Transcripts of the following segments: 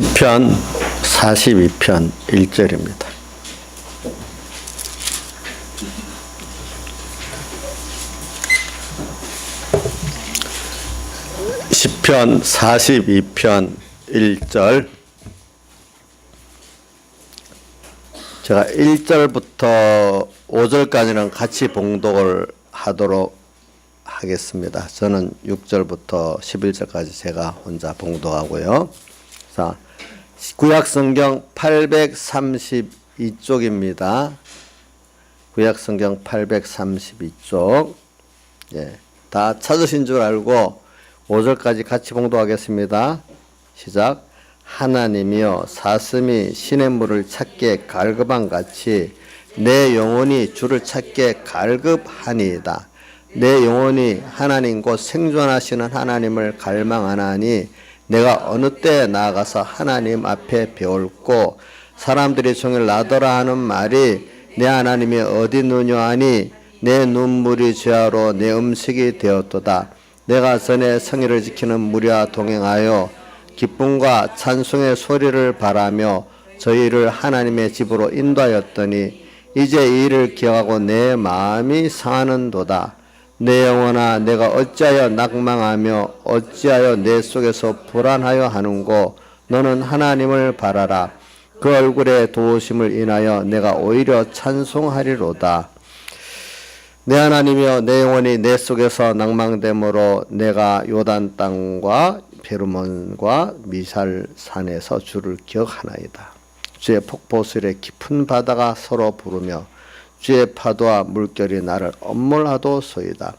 시편 42편 1절입니다. 시편 42편 1절. 제가 1절부터 5절까지는 같이 봉독을 하도록 하겠습니다. 저는 6절부터 11절까지 제가 혼자 봉독하고요. 자, 구약성경 832쪽입니다. 구약성경 832쪽. 예, 다 찾으신 줄 알고 5절까지 같이 봉독하겠습니다. 시작. 하나님이여 사슴이 시냇물을 찾게 갈급한 같이 내 영혼이 주를 찾게 갈급하니이다. 내 영혼이 하나님 곧 생존하시는 하나님을 갈망하나니 내가 어느 때에 나아가서 하나님 앞에 배울고 사람들이 종일 나더라 하는 말이 내 하나님이 어디 있느냐 하니 내 눈물이 죄하로 내 음식이 되었도다. 내가 전에 성의를 지키는 무리와 동행하여 기쁨과 찬송의 소리를 바라며 저희를 하나님의 집으로 인도하였더니 이제 이 일을 기억하고 내 마음이 상하는도다. 내 영혼아 내가 어찌하여 낙망하며 어찌하여 내 속에서 불안하여 하는고 너는 하나님을 바라라. 그 얼굴의 도우심을 인하여 내가 오히려 찬송하리로다. 내 하나님이여 내 영혼이 내 속에서 낭망됨으로 내가 요단 땅과 베르몬과 미살산에서 주를 기억하나이다. 주의 폭포수의 깊은 바다가 서로 부르며 주의 파도와 물결이 나를 엄몰하도소이다.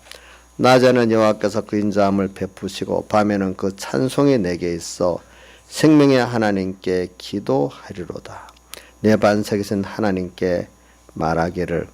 낮에는 여호와께서 그 인자함을 베푸시고 밤에는 그 찬송이 내게 있어 생명의 하나님께 기도하리로다. 내 반석이신 하나님께 말하기를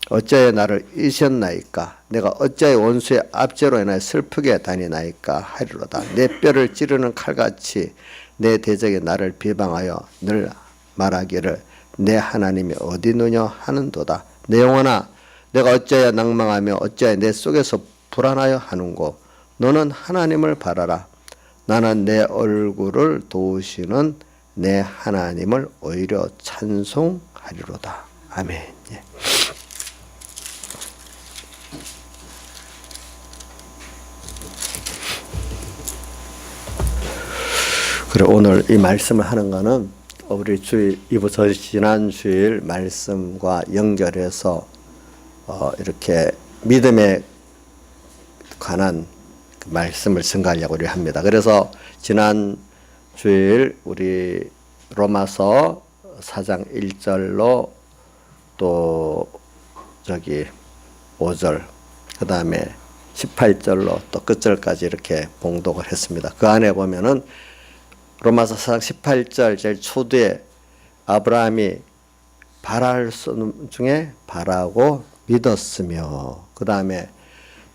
어찌하여 나를 잊으셨나이까? 내가 어찌하여 원수의 압제로 인하여 슬프게 다니나이까? 하리로다. 내 뼈를 찌르는 칼같이 내 대적이 나를 비방하여 늘 말하기를 내 하나님이 어디 있느냐 하는도다. 내 영혼아 내가 어찌하여 낭망하며 어찌하여 내 속에서 불안하여 하는고 너는 하나님을 바라라. 나는 내 얼굴을 도우시는 내 하나님을 오히려 찬송하리로다. 아멘. 예. 그래 오늘 이 말씀을 하는 거는 우리 지난 주일 말씀과 연결해서 이렇게 믿음에 관한 그 말씀을 증가하려고 합니다. 그래서 지난 주일 우리 로마서 4장 1절로 또 5절 그 다음에 18절로 또 끝절까지 이렇게 봉독을 했습니다. 그 안에 보면은 로마서 4장 18절 제일 초두에 아브라함이 바랄 수 중에 바라고 믿었으며 그 다음에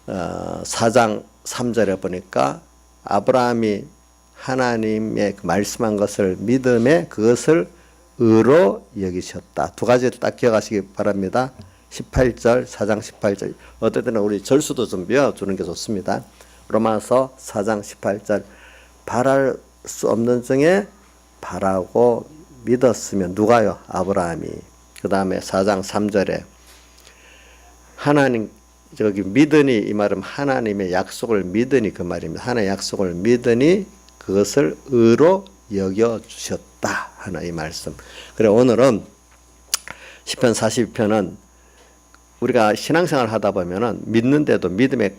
4장 3절에 보니까 아브라함이 하나님의 말씀한 것을 믿음에 그것을 의로 여기셨다. 두 가지를 딱 기억하시기 바랍니다. 18절 4장 18절 어떨 때는 우리 절수도 좀 배워주는 게 좋습니다. 로마서 4장 18절 바랄 수 없는 중에 바라고 믿었으면 누가요? 아브라함이. 그 다음에 4장 3절에 하나님 믿으니 이 말은 하나님의 약속을 믿으니 그 말입니다. 하나님의 약속을 믿으니 그것을 의로 여겨주셨다 하는 이 말씀. 그래 오늘은 시편 42편은 우리가 신앙생활 하다 보면은 믿는데도 믿음의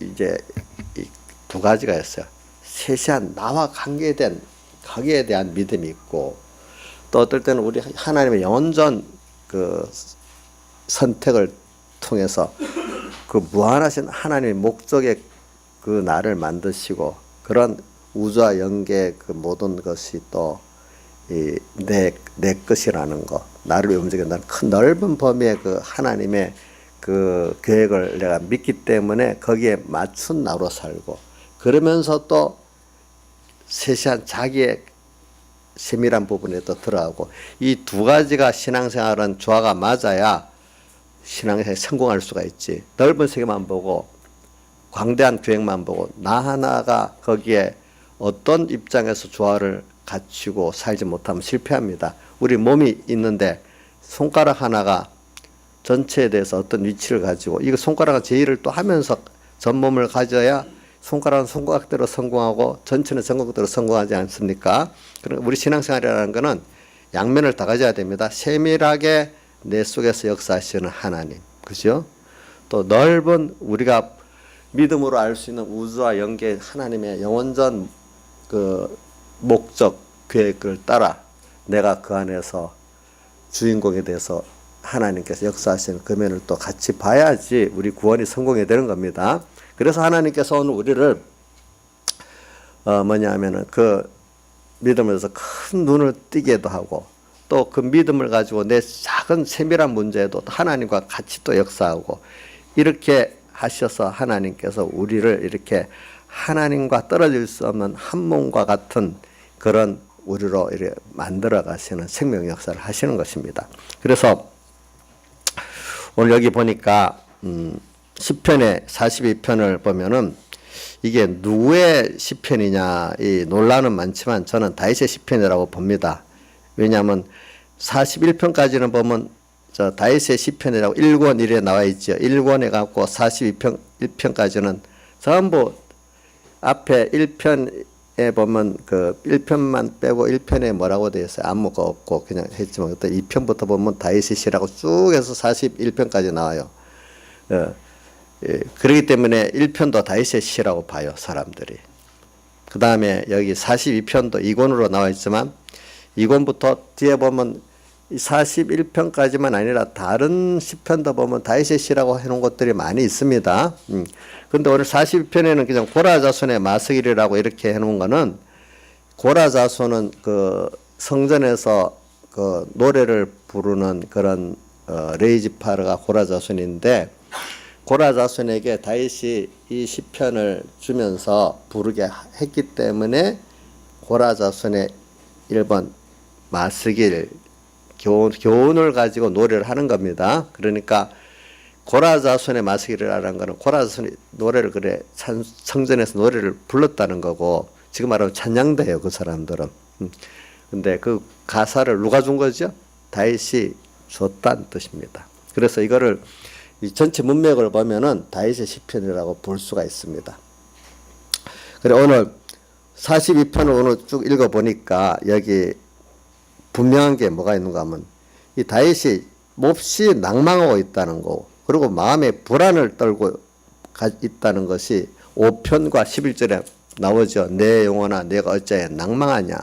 이제 두 가지가 있어요. 세세한 나와 관계에 대한 믿음이 있고 또 어떨 때는 우리 하나님의 영원전 그 선택을 통해서 그 무한하신 하나님의 목적의 그 나를 만드시고 그런 우주와 영계 그 모든 것이 또 내 것이라는 거 나를 움직인다는 큰 넓은 범위의 그 하나님의 그 계획을 내가 믿기 때문에 거기에 맞춘 나로 살고 그러면서 또 세세한 자기의 세밀한 부분에 또 들어가고 이 두 가지가 신앙생활은 조화가 맞아야 신앙생활에 성공할 수가 있지. 넓은 세계만 보고 광대한 계획만 보고 나 하나가 거기에 어떤 입장에서 조화를 갖추고 살지 못하면 실패합니다. 우리 몸이 있는데 손가락 하나가 전체에 대해서 어떤 위치를 가지고 이거 손가락은 제의를 또 하면서 전몸을 가져야 손가락은 손가락대로 성공하고 전체는 전국대로 성공하지 않습니까? 그러니까 우리 신앙생활이라는 것은 양면을 다 가져야 됩니다. 세밀하게 내 속에서 역사하시는 하나님, 그죠? 또 넓은 우리가 믿음으로 알 수 있는 우주와 영계 하나님의 영원전 그 목적 계획을 따라 내가 그 안에서 주인공에 대해서 하나님께서 역사하시는 그 면을 또 같이 봐야지 우리 구원이 성공이 되는 겁니다. 그래서 하나님께서 오늘 우리를 뭐냐면은 그 믿음에서 큰 눈을 뜨게도 하고 또 그 믿음을 가지고 내 작은 세밀한 문제에도 하나님과 같이 또 역사하고 이렇게 하셔서 하나님께서 우리를 이렇게 하나님과 떨어질 수 없는 한 몸과 같은 그런 우리로 이렇게 만들어 가시는 생명 역사를 하시는 것입니다. 그래서 오늘 여기 보니까 시편의 42편을 보면은 이게 누구의 시편이냐 이 논란은 많지만 저는 다윗의 시편이라고 봅니다. 왜냐하면 41편까지는 보면 저 다윗의 시편이라고 1권 1에 나와 있죠. 1권에 갖고 42편 1편까지는 전부 앞에 1편에 보면 그 1편만 빼고 1편에 뭐라고 되어 있어요. 아무가 없고 그냥 했지만 또 2편부터 보면 다윗의 시라고 쭉 해서 41편까지 나와요. 예, 그렇기 때문에 1편도 다윗의 시라고 봐요, 사람들이. 그 다음에 여기 42편도 2권으로 나와 있지만 2권부터 뒤에 보면 41편까지만 아니라 다른 시편도 보면 다윗의 시라고 해놓은 것들이 많이 있습니다. 근데 오늘 42편에는 그냥 고라 자손의 마스길이라고 이렇게 해놓은 거는 고라 자손은 그 성전에서 그 노래를 부르는 그런 레이지파르가 고라 자손인데 고라 자손에게 다윗이 이 시편을 주면서 부르게 했기 때문에 고라 자손의 1번 마스길 교훈을 가지고 노래를 하는 겁니다. 그러니까 고라 자손의 마스길이라는 것은 고라 자손이 노래를 그래 성전에서 노래를 불렀다는 거고 지금 말하면 찬양대예요, 그 사람들은. 근데 그 가사를 누가 준 거죠? 다윗이 줬다는 뜻입니다. 그래서 이거를 이 전체 문맥을 보면은 다윗의 시편이라고 볼 수가 있습니다. 그래 오늘 42편을 오늘 쭉 읽어 보니까 여기 분명한 게 뭐가 있는가 하면 이 다윗이 몹시 낭망하고 있다는 거 그리고 마음에 불안을 떨고 있다는 것이 5편과 11절에 나오죠. 내 영혼아 내가 어찌하여 낭망하냐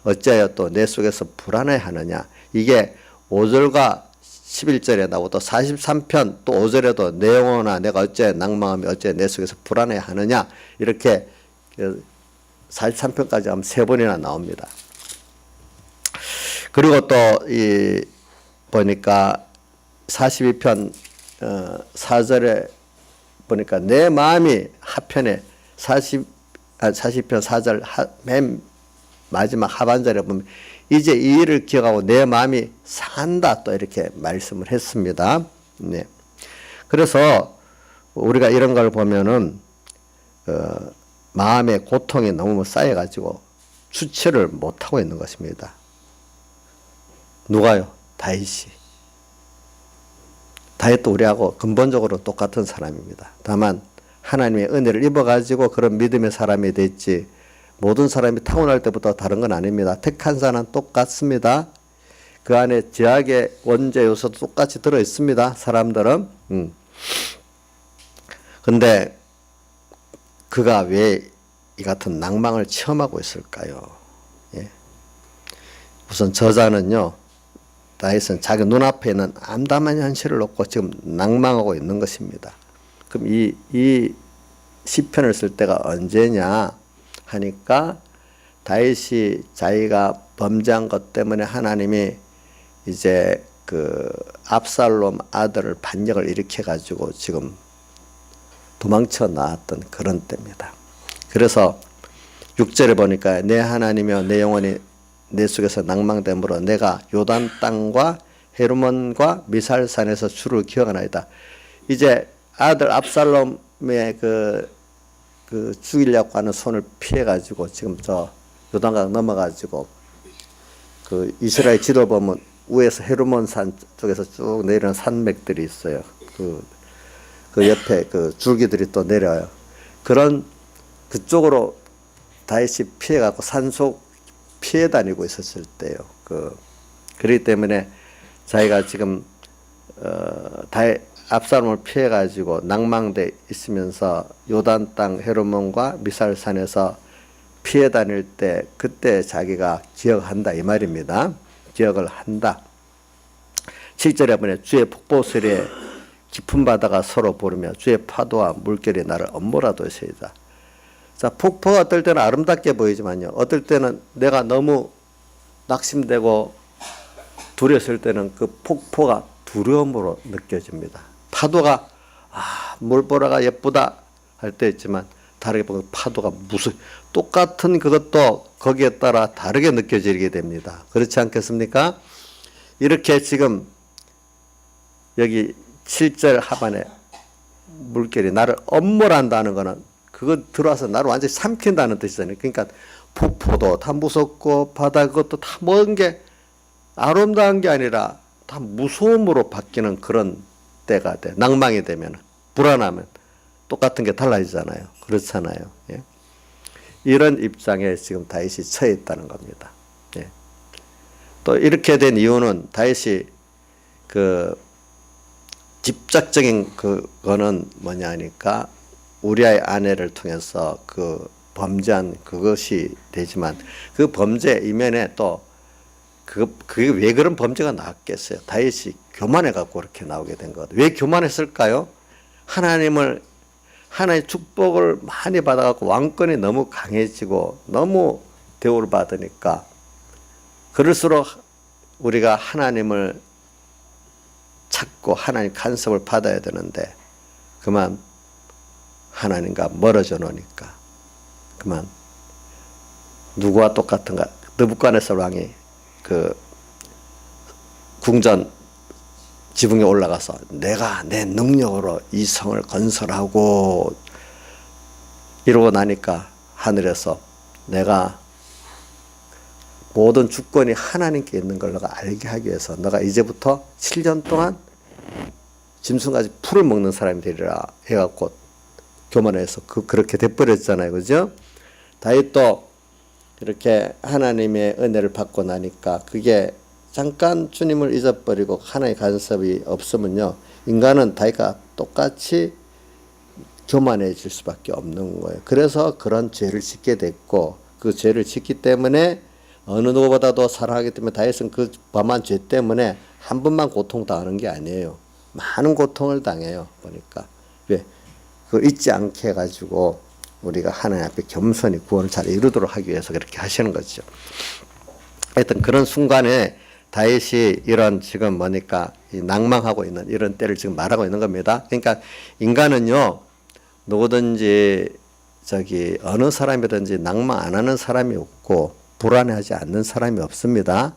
어찌하여 또 내 속에서 불안해하느냐 이게 5절과 11절에 나오고 또 43편 또 5절에도 내 영혼아 내가 어찌하여 낭망하며 어찌하여 내 속에서 불안해하느냐 이렇게 43편까지 하면 3번이나 나옵니다. 그리고 또 이 보니까 42편 4절에 보니까 내 마음이 하편에 40편 4절 맨 마지막 하반절에 보면 이제 이 일을 기억하고 내 마음이 상한다 또 이렇게 말씀을 했습니다. 네. 그래서 우리가 이런 걸 보면은 마음의 고통이 너무 쌓여가지고 주체를 못하고 있는 것입니다. 누가요? 다윗이. 다윗도 우리하고 근본적으로 똑같은 사람입니다. 다만 하나님의 은혜를 입어가지고 그런 믿음의 사람이 됐지 모든 사람이 타고날 때부터 다른 건 아닙니다. 택한 자는 똑같습니다. 그 안에 제약의 원죄 요소도 똑같이 들어있습니다. 사람들은. 근데 그가 왜 이 같은 낭망을 체험하고 있을까요? 예. 우선 저자는요. 다윗은 자기 눈앞에 있는 암담한 현실을 놓고 지금 낭망하고 있는 것입니다. 그럼 이 시편을 쓸 때가 언제냐 하니까 다윗이 자기가 범죄한 것 때문에 하나님이 이제 그 압살롬 아들을 반역을 일으켜 가지고 지금 도망쳐 나왔던 그런 때입니다. 그래서 6절에 보니까 내 하나님이여 내 영혼이 내 속에서 낭망됨으로 내가 요단 땅과 헤르몬과 미살산에서 주를 기억하나이다. 이제 아들 압살롬의 그 그 죽이려고 하는 손을 피해가지고 지금 저 요단강 넘어가지고 그 이스라엘 지도 보면 위에서 헤르몬 산 쪽에서 쭉 내리는 산맥들이 있어요. 그 옆에 그 줄기들이 또 내려요. 그런 그쪽으로 다윗이 피해갖고 산속 피해 다니고 있었을 때요. 그렇기 때문에 자기가 지금 압살롬을 피해가지고 낭망돼 있으면서 요단 땅 헤르몬과 미살산에서 피해 다닐 때 그때 자기가 기억한다 이 말입니다. 기억을 한다. 7절에 보면 주의 폭포 소리에 깊은 바다가 서로 부르며 주의 파도와 물결이 나를 엄몰아도시이다. 자, 폭포가 어떨 때는 아름답게 보이지만요. 어떨 때는 내가 너무 낙심되고 두려웠을 때는 그 폭포가 두려움으로 느껴집니다. 파도가 물보라가 예쁘다 할 때 있지만 다르게 보면 파도가 똑같은 그것도 거기에 따라 다르게 느껴지게 됩니다. 그렇지 않겠습니까? 이렇게 지금 여기 7절 하반에 물결이 나를 엄몰한다는 거는 그거 들어와서 나를 완전히 삼킨다는 뜻이잖아요. 그러니까 폭포도 다 무섭고 바다 그것도 다 모든 게 아름다운 게 아니라 다 무서움으로 바뀌는 그런 때가 돼. 낭망이 되면 불안하면 똑같은 게 달라지잖아요. 그렇잖아요. 예. 이런 입장에 지금 다윗이 처해 있다는 겁니다. 예. 또 이렇게 된 이유는 다윗이 그 직접적인 그거는 뭐냐 하니까 우리아의 아내를 통해서 그 범죄한 그것이 되지만 그 범죄 이면에 또 그게 왜 그런 범죄가 나왔겠어요? 다윗이 교만해 갖고 그렇게 나오게 된 거거든요. 왜 교만했을까요? 하나님의 축복을 많이 받아갖고 왕권이 너무 강해지고 너무 대우를 받으니까 그럴수록 우리가 하나님을 찾고 하나님 간섭을 받아야 되는데 그만 하나님과 멀어져 놓으니까 그만 누구와 똑같은가? 느부갓네살 왕이 그 궁전 지붕에 올라가서 내가 내 능력으로 이 성을 건설하고 이러고 나니까 하늘에서 내가 모든 주권이 하나님께 있는 걸 너가 알게 하기 위해서 너가 이제부터 7년 동안 짐승같이 풀을 먹는 사람이 되리라 해갖고 교만해서 그렇게 돼버렸잖아요. 그죠? 다윗도 이렇게 하나님의 은혜를 받고 나니까 그게 잠깐 주님을 잊어버리고 하나님의 간섭이 없으면요. 인간은 다윗과 똑같이 교만해질 수밖에 없는 거예요. 그래서 그런 죄를 짓게 됐고 그 죄를 짓기 때문에 어느 누구보다도 사랑하기 때문에 다윗은 그 범한 죄 때문에 한 번만 고통당하는 게 아니에요. 많은 고통을 당해요. 보니까. 왜? 그걸 잊지 않게 해가지고 우리가 하나님 앞에 겸손히 구원을 잘 이루도록 하기 위해서 그렇게 하시는 거죠. 하여튼 그런 순간에 다윗이 이런 지금 뭐니까 낭망하고 있는 이런 때를 지금 말하고 있는 겁니다. 그러니까 인간은요, 누구든지 어느 사람이든지 낭망 안 하는 사람이 없고 불안해하지 않는 사람이 없습니다.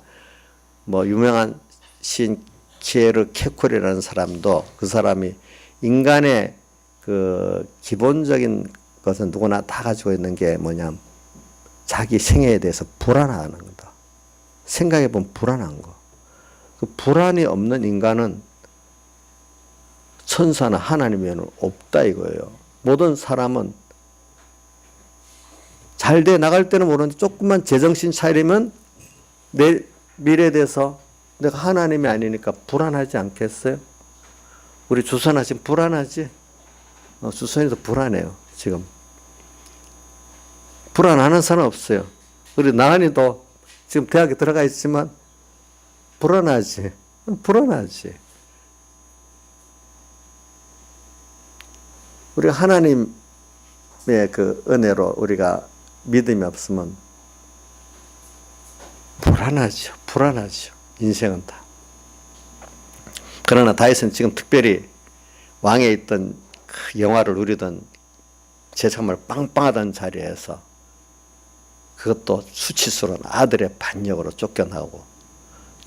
뭐 유명한 시인 키에르 케콜이라는 사람도 그 사람이 인간의 그 기본적인 것은 누구나 다 가지고 있는 게 뭐냐면 자기 생애에 대해서 불안하는 거다. 생각해보면 불안한 거. 그 불안이 없는 인간은 천사나 하나님에는 없다 이거예요. 모든 사람은 잘 돼 나갈 때는 모르는데 조금만 제정신 차리면 내 미래에 대해서 내가 하나님이 아니니까 불안하지 않겠어요? 우리 주선아 지금 불안하지? 주선이도 불안해요. 지금. 불안하는 사람 없어요. 우리 나은이도 지금 대학에 들어가 있지만 불안하지. 불안하지. 우리가 하나님의 그 은혜로 우리가 믿음이 없으면 불안하죠. 불안하죠. 인생은 다. 그러나 다윗은 지금 특별히 왕에 있던 그 영화를 누리던 제 정말 빵빵하던 자리에서 그것도 수치스러운 아들의 반역으로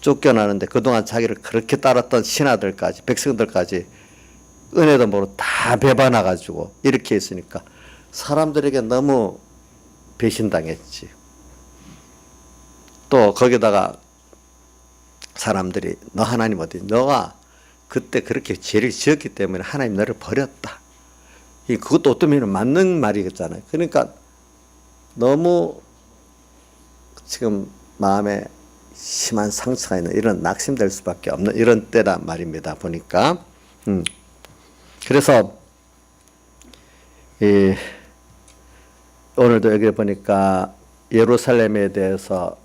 쫓겨나는데 그동안 자기를 그렇게 따랐던 신하들까지 백성들까지 은혜도 모르고 다 배반해가지고 이렇게 있으니까 사람들에게 너무 배신당했지. 또 거기다가 사람들이 너 하나님 어디? 너가 그때 그렇게 죄를 지었기 때문에 하나님 너를 버렸다. 그것도 어떤 면은 맞는 말이겠잖아요. 그러니까 너무 지금 마음에 심한 상처가 있는 이런 낙심될 수밖에 없는 이런 때다 말입니다. 보니까 그래서 오늘도 여기 보니까 예루살렘에 대해서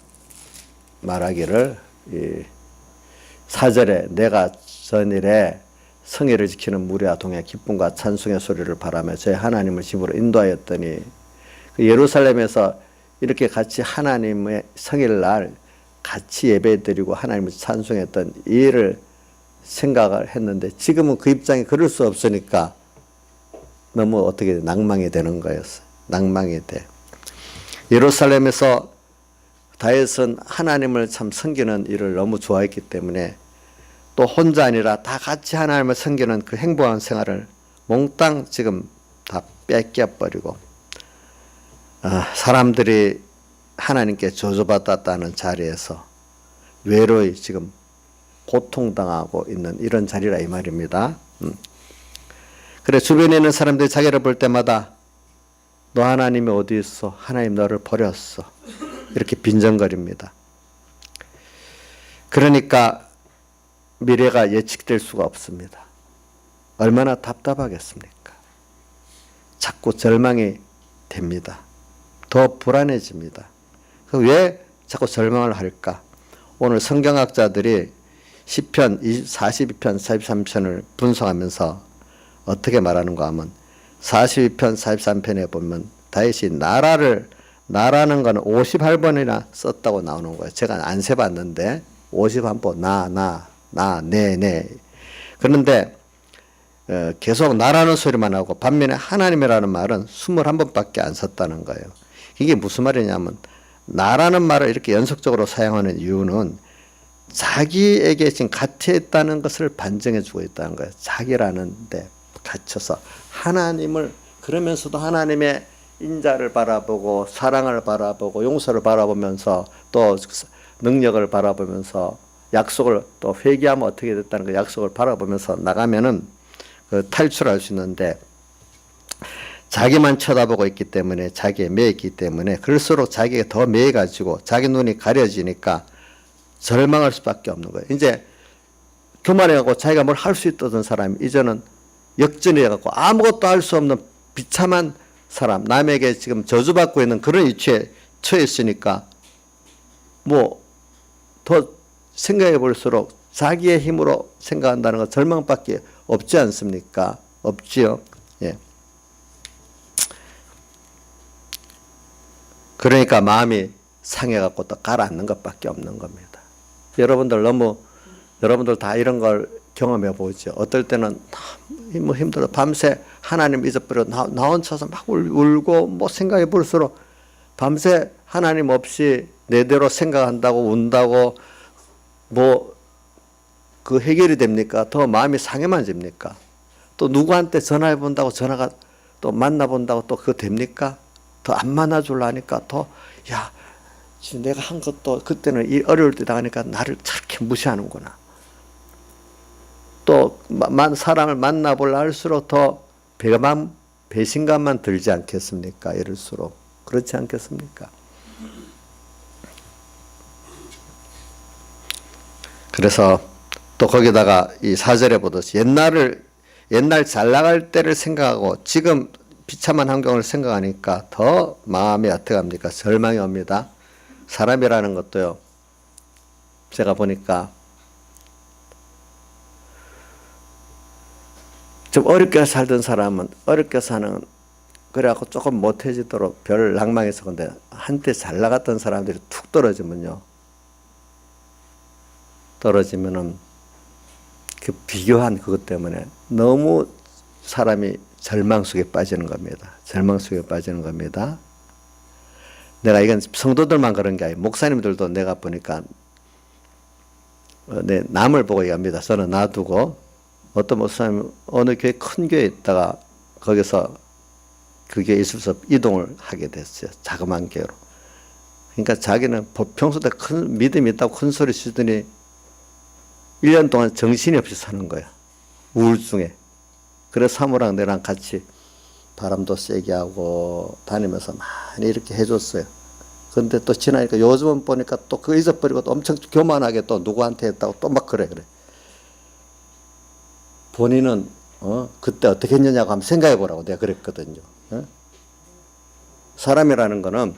말하기를 4절에 내가 전일에 성회를 지키는 무리와 동해 기쁨과 찬송의 소리를 바라며 저희 하나님을 집으로 인도하였더니 그 예루살렘에서 이렇게 같이 하나님의 성일날 같이 예배드리고 하나님을 찬송했던 이 일을 생각을 했는데 지금은 그 입장이 그럴 수 없으니까 너무 어떻게 낭망이 되는 거였어요. 낭망이 돼. 예루살렘에서 다윗은 하나님을 참 섬기는 일을 너무 좋아했기 때문에 또 혼자 아니라 다 같이 하나님을 섬기는 그 행복한 생활을 몽땅 지금 다 뺏겨버리고 사람들이 하나님께 저주받았다는 자리에서 외로이 지금 고통당하고 있는 이런 자리라 이 말입니다. 그래 주변에 있는 사람들이 자기를 볼 때마다 너 하나님이 어디 있어? 하나님 너를 버렸어. 이렇게 빈정거립니다. 그러니까 미래가 예측될 수가 없습니다. 얼마나 답답하겠습니까? 자꾸 절망이 됩니다. 더 불안해집니다. 왜 자꾸 절망을 할까? 오늘 성경학자들이 시편 42편, 43편을 분석하면서 어떻게 말하는가 하면 42편, 43편에 보면 다윗이 나라는 거는 58번이나 썼다고 나오는 거예요. 제가 안 세봤는데 51번 네. 그런데 계속 나라는 소리만 하고 반면에 하나님이라는 말은 21번밖에 안 썼다는 거예요. 이게 무슨 말이냐면 나라는 말을 이렇게 연속적으로 사용하는 이유는 자기에게 지금 갇혀 있다는 것을 반증해 주고 있다는 거예요. 자기라는 데 갇혀서 하나님을 그러면서도 하나님의 인자를 바라보고 사랑을 바라보고 용서를 바라보면서 또 능력을 바라보면서 약속을 또 회개하면 어떻게 됐다는 그 약속을 바라보면서 나가면은 그 탈출할 수 있는데 자기만 쳐다보고 있기 때문에 자기에 매여 있기 때문에 그럴수록 자기가 더 매여 가지고 자기 눈이 가려지니까 절망할 수밖에 없는 거예요. 이제 교만해 갖고 자기가 뭘 할 수 있던 사람이 이제는 역전해 갖고 아무것도 할 수 없는 비참한 사람, 남에게 지금 저주받고 있는 그런 위치에 처해 있으니까 뭐 더 생각해 볼수록 자기의 힘으로 생각한다는 건 절망밖에 없지 않습니까? 없지요. 예. 그러니까 마음이 상해갖고 또 가라앉는 것밖에 없는 겁니다. 여러분들 다 이런 걸 경험해 보죠. 어떨 때는 너무 힘들어. 밤새 하나님 잊어버려. 나 혼자서 막 울고 뭐 생각해 볼수록 밤새 하나님 없이 내대로 생각한다고 운다고 뭐 그 해결이 됩니까? 더 마음이 상해만 집니까? 또 누구한테 전화해 본다고 전화가 또 만나 본다고 또 그거 됩니까? 더 안 만나 줄라니까 더 야 지금 내가 한 것도 그때는 이 어려울 때 당하니까 나를 저렇게 무시하는구나. 또 사람을 만나보려 할수록 더 배신감만 들지 않겠습니까? 이럴수록 그렇지 않겠습니까? 그래서 또 거기다가 이 4절에 보듯이 옛날 잘 나갈 때를 생각하고 지금 비참한 환경을 생각하니까 더 마음이 어떻게 합니까? 절망이 옵니다. 사람이라는 것도요. 제가 보니까 좀 어렵게 살던 사람은 어렵게 사는 그래갖고 조금 못해지도록 별 낭망해서 근데 한때 잘 나갔던 사람들이 툭 떨어지면은 그 비교한 그것 때문에 너무 사람이 절망 속에 빠지는 겁니다. 절망 속에 빠지는 겁니다. 내가 이건 성도들만 그런 게 아니고 목사님들도 내가 보니까 내 남을 보고 얘기합니다. 저는 놔두고 어떤 목사님 어느 교회 큰 교회에 있다가 거기서 그게 있어서 이동을 하게 됐어요. 자그마한 교회로. 그러니까 자기는 평소에 큰 믿음이 있다고 큰 소리 치더니 1년 동안 정신이 없이 사는 거야. 우울증에. 그래서 사모랑 내랑 같이 바람도 세게 하고 다니면서 많이 이렇게 해줬어요. 근데 또 지나니까 요즘은 보니까 또 그거 잊어버리고 또 엄청 교만하게 또 누구한테 했다고 또 막 그래. 본인은 그때 어떻게 했느냐고 한번 생각해 보라고 내가 그랬거든요. 사람이라는 거는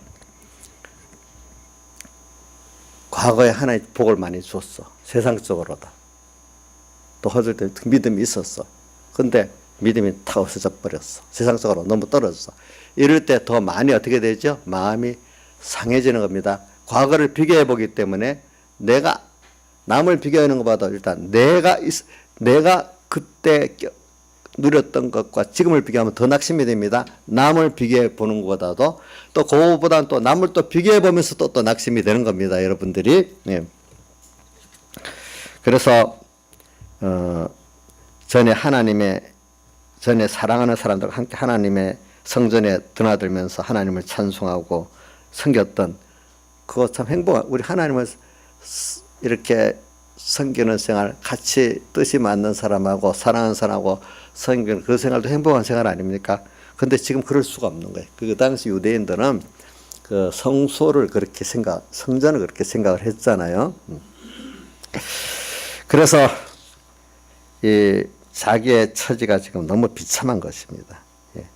과거에 하나의 복을 많이 줬어. 세상적으로다. 또 허들 때 믿음이 있었어. 근데 믿음이 다 없어져 버렸어. 세상적으로 너무 떨어졌어. 이럴 때 더 많이 어떻게 되죠? 마음이 상해지는 겁니다. 과거를 비교해 보기 때문에 내가 남을 비교하는 것보다 일단 내가 그때 누렸던 것과 지금을 비교하면 더 낙심이 됩니다. 남을 비교해 보는 것보다도 또 그거보다는 또 남을 또 비교해 보면서 또 낙심이 되는 겁니다. 여러분들이. 예. 그래서 전에 사랑하는 사람들과 함께 하나님의 성전에 드나들면서 하나님을 찬송하고 섬겼던 그거 참 우리 하나님을 이렇게 섬기는 생활, 같이 뜻이 맞는 사람하고 사랑하는 사람하고 섬기는 그 생활도 행복한 생활 아닙니까? 근데 지금 그럴 수가 없는 거예요. 그 당시 유대인들은 그 성전을 그렇게 생각을 했잖아요. 그래서 이 자기의 처지가 지금 너무 비참한 것입니다. 예.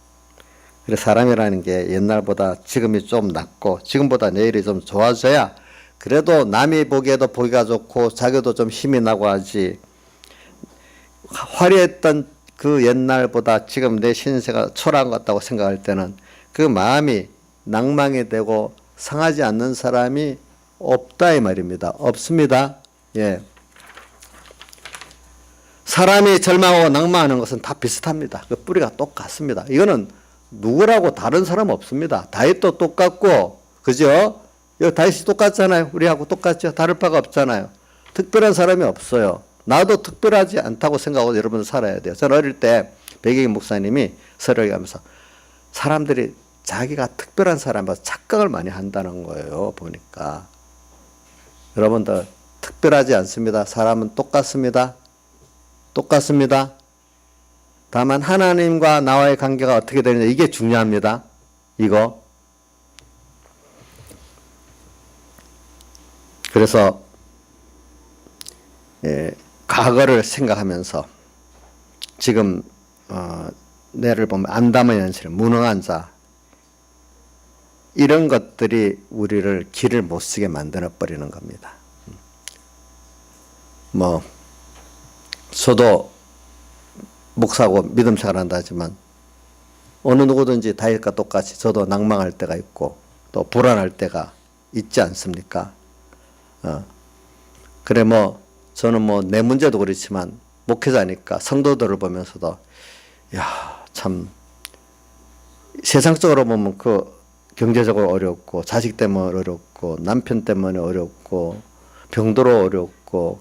그래서 사람이라는 게 옛날보다 지금이 좀 낫고 지금보다 내일이 좀 좋아져야 그래도 남이 보기에도 보기가 좋고 자기도 좀 힘이 나고 하지. 화려했던 그 옛날보다 지금 내 신세가 초라한 것 같다고 생각할 때는 그 마음이 낭망이 되고 상하지 않는 사람이 없다 이 말입니다. 없습니다. 예. 사람이 절망하고 낭망하는 것은 다 비슷합니다. 그 뿌리가 똑같습니다. 이거는 누구라고 다른 사람 없습니다. 다윗도 똑같고, 그죠? 여기 다윗이 똑같잖아요. 우리하고 똑같죠. 다를 바가 없잖아요. 특별한 사람이 없어요. 나도 특별하지 않다고 생각하고 여러분들 살아야 돼요. 저는 어릴 때 백익인 목사님이 설교를 하면서 사람들이 자기가 특별한 사람이라서 착각을 많이 한다는 거예요. 보니까. 여러분들 특별하지 않습니다. 사람은 똑같습니다. 똑같습니다. 다만 하나님과 나와의 관계가 어떻게 되느냐 이게 중요합니다. 이거. 그래서 과거를 생각하면서 지금 내를 보면 안담의 현실, 무능한 자 이런 것들이 우리를 길을 못 쓰게 만들어 버리는 겁니다. 저도 목사고 믿음 생활한다 하지만 어느 누구든지 다윗과 똑같이 저도 낭망할 때가 있고 또 불안할 때가 있지 않습니까? 그래 저는 내 문제도 그렇지만 목회자니까 성도들을 보면서도 참 세상적으로 보면 그 경제적으로 어렵고 자식 때문에 어렵고 남편 때문에 어렵고 병도로 어렵고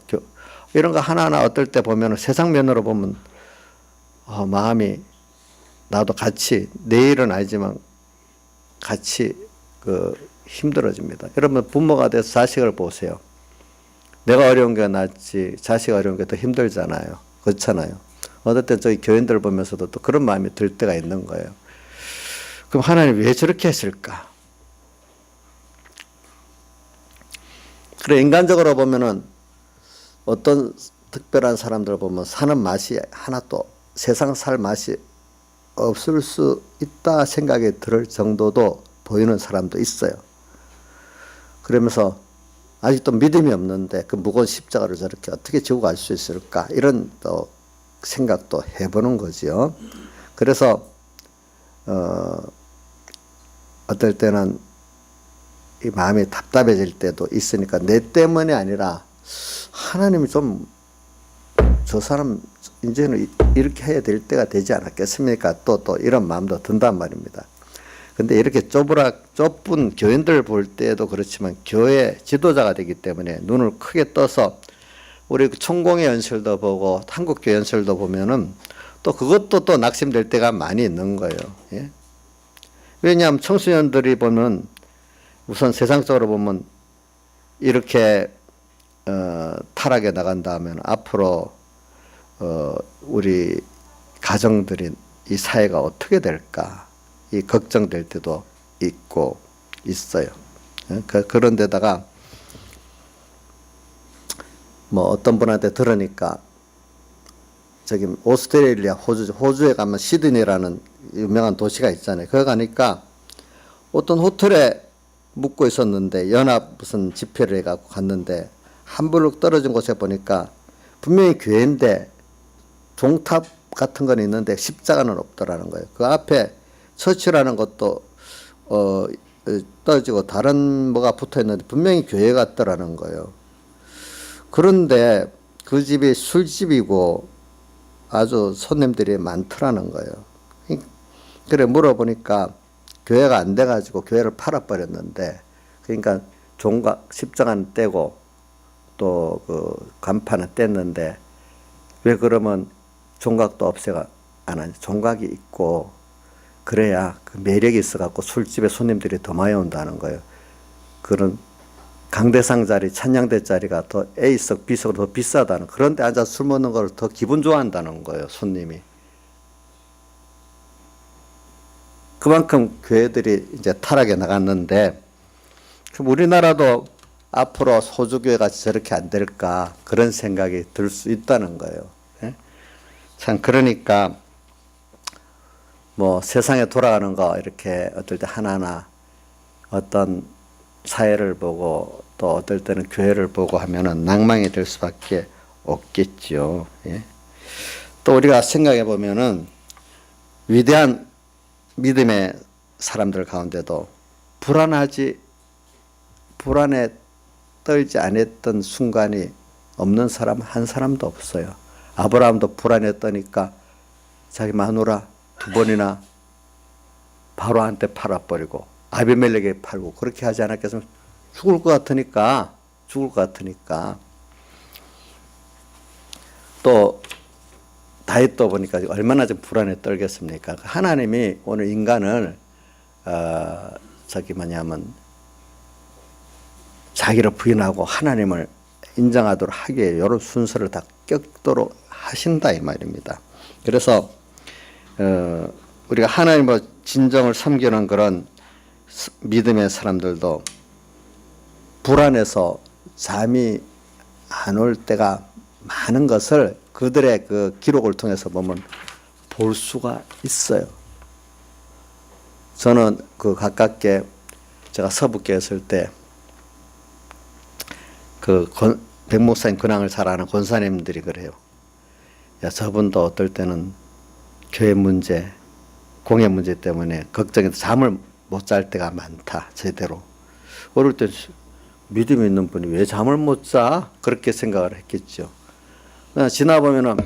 이런 거 하나하나 어떨 때 보면 세상 면으로 보면 마음이 나도 같이 내일은 아니지만 같이 힘들어집니다. 여러분 부모가 돼서 자식을 보세요. 내가 어려운 게 낫지 자식 어려운 게 더 힘들잖아요. 그렇잖아요. 어떨 때 저희 교인들 보면서도 또 그런 마음이 들 때가 있는 거예요. 그럼 하나님 왜 저렇게 했을까? 그래 인간적으로 보면은 어떤 특별한 사람들을 보면 사는 맛이 하나도 세상 살 맛이 없을 수 있다 생각이 들 정도도 보이는 사람도 있어요. 그러면서 아직도 믿음이 없는데 그 무거운 십자가를 저렇게 어떻게 지고 갈 수 있을까 이런 또 생각도 해보는 거죠. 그래서 어떨 때는 이 마음이 답답해질 때도 있으니까 내 때문이 아니라 하나님이 좀 저 사람 이제는 이렇게 해야 될 때가 되지 않았겠습니까? 또 이런 마음도 든단 말입니다. 근데 이렇게 좁은 교인들을 볼 때도 그렇지만 교회 지도자가 되기 때문에 눈을 크게 떠서 우리 총공의 연설도 보고 한국교회 연설도 보면은 또 그것도 또 낙심될 때가 많이 있는 거예요. 예? 왜냐하면 청소년들이 보면 우선 세상적으로 보면 이렇게 타락해 나간다 하면 앞으로 우리 가정들이 이 사회가 어떻게 될까 이 걱정될 때도 있고 있어요. 그런 데다가 뭐 어떤 분한테 들으니까 저기 오스트레일리아 호주에 가면 시드니라는 유명한 도시가 있잖아요. 거기 가니까 어떤 호텔에 묵고 있었는데 연합 무슨 집회를 해갖고 갔는데 한 블록 떨어진 곳에 보니까 분명히 교회인데 종탑 같은 건 있는데 십자가는 없더라는 거예요. 그 앞에 처치라는 것도 떨어지고 다른 뭐가 붙어 있는데 분명히 교회 같더라는 거예요. 그런데 그 집이 술집이고 아주 손님들이 많더라는 거예요. 그래 물어보니까 교회가 안 돼가지고 교회를 팔아버렸는데, 그러니까 종각 십자가는 떼고 또 그 간판은 뗐는데 왜 그러면 종각도 없애가 안 하냐. 종각이 있고 그래야 그 매력이 있어갖고 술집에 손님들이 더 많이 온다는 거예요. 그런 강대상 자리, 찬양대 자리가 더 A석, B석으로 더 비싸다는, 그런데 앉아서 술 먹는 걸 더 기분 좋아한다는 거예요, 손님이. 그만큼 교회들이 이제 타락해 나갔는데, 그럼 우리나라도 앞으로 호주교회가 저렇게 안 될까, 그런 생각이 들 수 있다는 거예요. 예? 참, 그러니까, 뭐, 세상에 돌아가는 거, 이렇게 어떨 때 하나하나 어떤 사회를 보고 또 어떨 때는 교회를 보고 하면은 낭망이 될 수밖에 없겠죠. 예? 또 우리가 생각해 보면은 위대한 믿음의 사람들 가운데도 불안에 떨지 않았던 순간이 없는 사람 한 사람도 없어요. 아브라함도 불안에 떠니까 자기 마누라 2번이나 바로한테 팔아버리고 아비멜렉에 팔고 그렇게 하지 않았겠으면 죽을 것 같으니까 또 다윗도 보니까 얼마나 좀 불안에 떨겠습니까? 하나님이 오늘 인간을 자기를 부인하고 하나님을 인정하도록 하기 위해 이런 순서를 다 껴도록 하신다 이 말입니다. 그래서 우리가 하나님의 진정을 섬기는 그런 믿음의 사람들도 불안해서 잠이 안 올 때가 많은 것을 그들의 그 기록을 통해서 보면 볼 수가 있어요. 저는 그 가깝게 제가 서북교에 있을 때 그 백목사님 근황을 잘 아는 권사님들이 그래요. 야, 저분도 어떨 때는 교회 문제, 공예 문제 때문에 걱정해서 잠을 못 잘 때가 많다. 제대로. 어릴 때 믿음이 있는 분이 왜 잠을 못 자? 그렇게 생각을 했겠죠. 지나보면은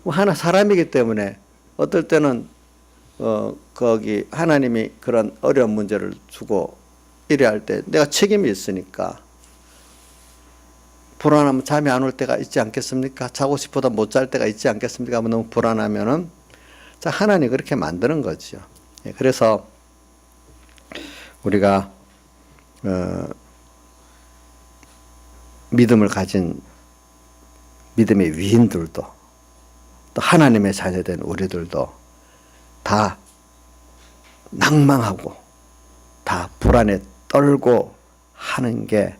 하나 사람이기 때문에 어떨 때는 거기 하나님이 그런 어려운 문제를 주고 이래 할 때 내가 책임이 있으니까 불안하면 잠이 안 올 때가 있지 않겠습니까? 자고 싶어도 못 잘 때가 있지 않겠습니까? 너무 불안하면은 자, 하나님이 그렇게 만드는 거죠. 그래서 우리가 믿음을 가진 믿음의 위인들도 또 하나님의 자녀된 우리들도 다 낭망하고 다 불안에 떨고 하는 게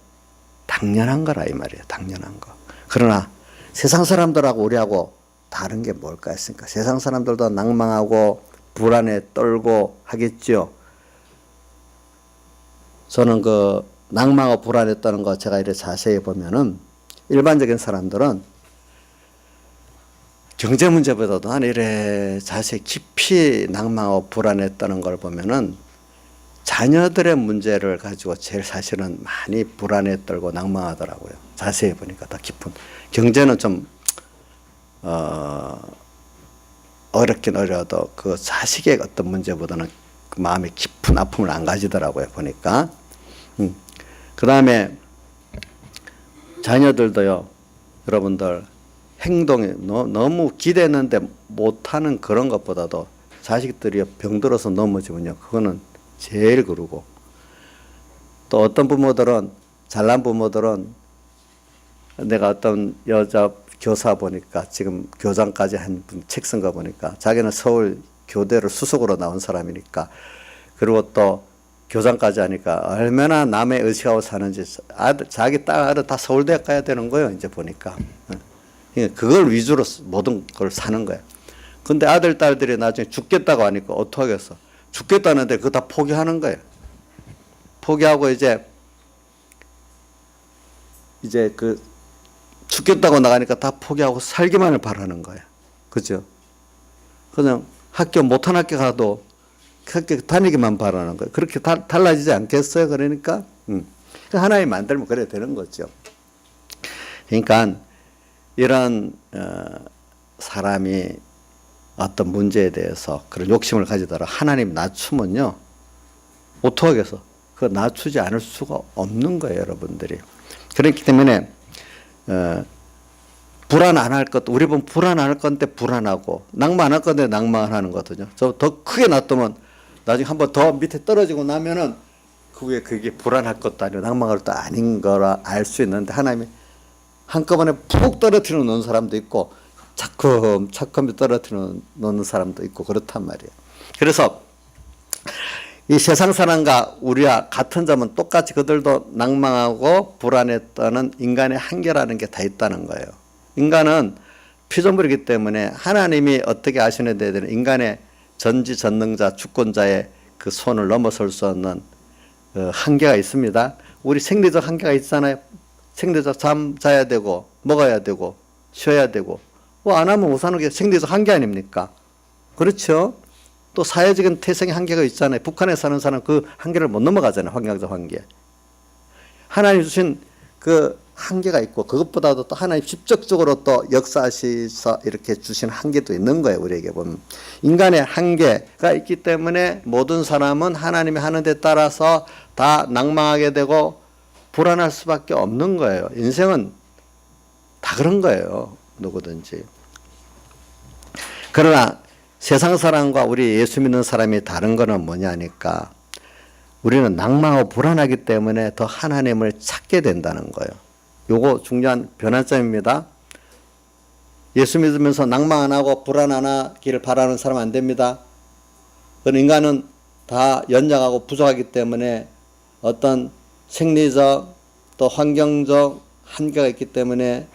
당연한 거라 이 말이에요. 당연한 거. 그러나 세상 사람들하고 우리하고 다른 게 뭘까 했으니까 세상 사람들도 낭망하고 불안에 떨고 하겠죠. 저는 그 낭망하고 불안에 떠는 거 제가 이렇게 자세히 보면은 일반적인 사람들은 경제 문제보다도 한 이래 자세히 깊이 낭망하고 불안에 떠는 걸 보면은 자녀들의 문제를 가지고 제일 사실은 많이 불안에 떨고 낭망하더라고요. 자세히 보니까 더 깊은. 경제는 좀 어렵긴 어려도 그 자식의 어떤 문제보다는 그 마음에 깊은 아픔을 안 가지더라고요. 보니까. 그 다음에 자녀들도요. 여러분들 행동이 너무 기대했는데 못하는 그런 것보다도 자식들이 병들어서 넘어지면요, 그거는 제일 그러고. 또 어떤 부모들은, 잘난 부모들은 내가 어떤 여자 교사 보니까 지금 교장까지 한 분 책 쓴 거 보니까 자기는 서울 교대를 수석으로 나온 사람이니까, 그리고 또 교장까지 하니까 얼마나 남의 의식하고 사는지, 자기 딸 아들 다 서울대 가야 되는 거예요, 이제 보니까. 그걸 위주로 모든 걸 사는 거예요. 근데 아들, 딸들이 나중에 죽겠다고 하니까 어떡하겠어. 죽겠다는데 그거 다 포기하는 거예요. 포기하고 이제 그 죽겠다고 나가니까 다 포기하고 살기만을 바라는 거예요. 그죠? 그냥 학교 못한 학교 가도 학교 다니기만 바라는 거예요. 그렇게 달라지지 않겠어요? 그러니까 하나님 만들면 그래야 되는 거죠. 그러니까 이런 사람이 어떤 문제에 대해서 그런 욕심을 가지더라 하나님 낮추면요, 어떡하겠어. 그거 낮추지 않을 수가 없는 거예요, 여러분들이. 그렇기 때문에 불안 안 할 것, 우리 보면 불안 안 할 건데 불안하고, 낭만 안 할 건데 낭만하는 거거든요. 저 더 크게 놔두면 나중에 한번 더 밑에 떨어지고 나면은 그 위에 그게 불안할 것도 아니고 낭만할 것도 아닌 거라 알 수 있는데, 하나님이 한꺼번에 푹 떨어뜨려 놓는 사람도 있고 차츰 떨어뜨려 놓는 사람도 있고 그렇단 말이에요. 그래서 이 세상 사람과 우리와 같은 점은 똑같이 그들도 낭망하고 불안에 떠는 인간의 한계라는 게 다 있다는 거예요. 인간은 피조물이기 때문에 하나님이 어떻게 하시는 데에 대한 인간의 전지전능자 주권자의 그 손을 넘어설 수 없는 한계가 있습니다. 우리 생리적 한계가 있잖아요. 생리적 잠 자야 되고 먹어야 되고 쉬어야 되고, 뭐 안 하면 못 사는 게 생리적 한계 아닙니까? 그렇죠? 또 사회적인 태생의 한계가 있잖아요. 북한에 사는 사람은 그 한계를 못 넘어가잖아요. 환경적 한계. 하나님 주신 그 한계가 있고, 그것보다도 또 하나님 직접적으로 또 역사하셔서 이렇게 주신 한계도 있는 거예요. 우리에게 보면 인간의 한계가 있기 때문에 모든 사람은 하나님이 하는 데 따라서 다 낭망하게 되고 불안할 수밖에 없는 거예요. 인생은 다 그런 거예요, 누구든지. 그러나 세상 사람과 우리 예수 믿는 사람이 다른 거는 뭐냐니까, 우리는 낭망하고 불안하기 때문에 더 하나님을 찾게 된다는 거예요. 요거 중요한 변환점입니다. 예수 믿으면서 낭망 안 하고 불안 안 하기를 바라는 사람 안 됩니다. 인간은 다 연약하고 부족하기 때문에 어떤 생리적 또 환경적 한계가 있기 때문에,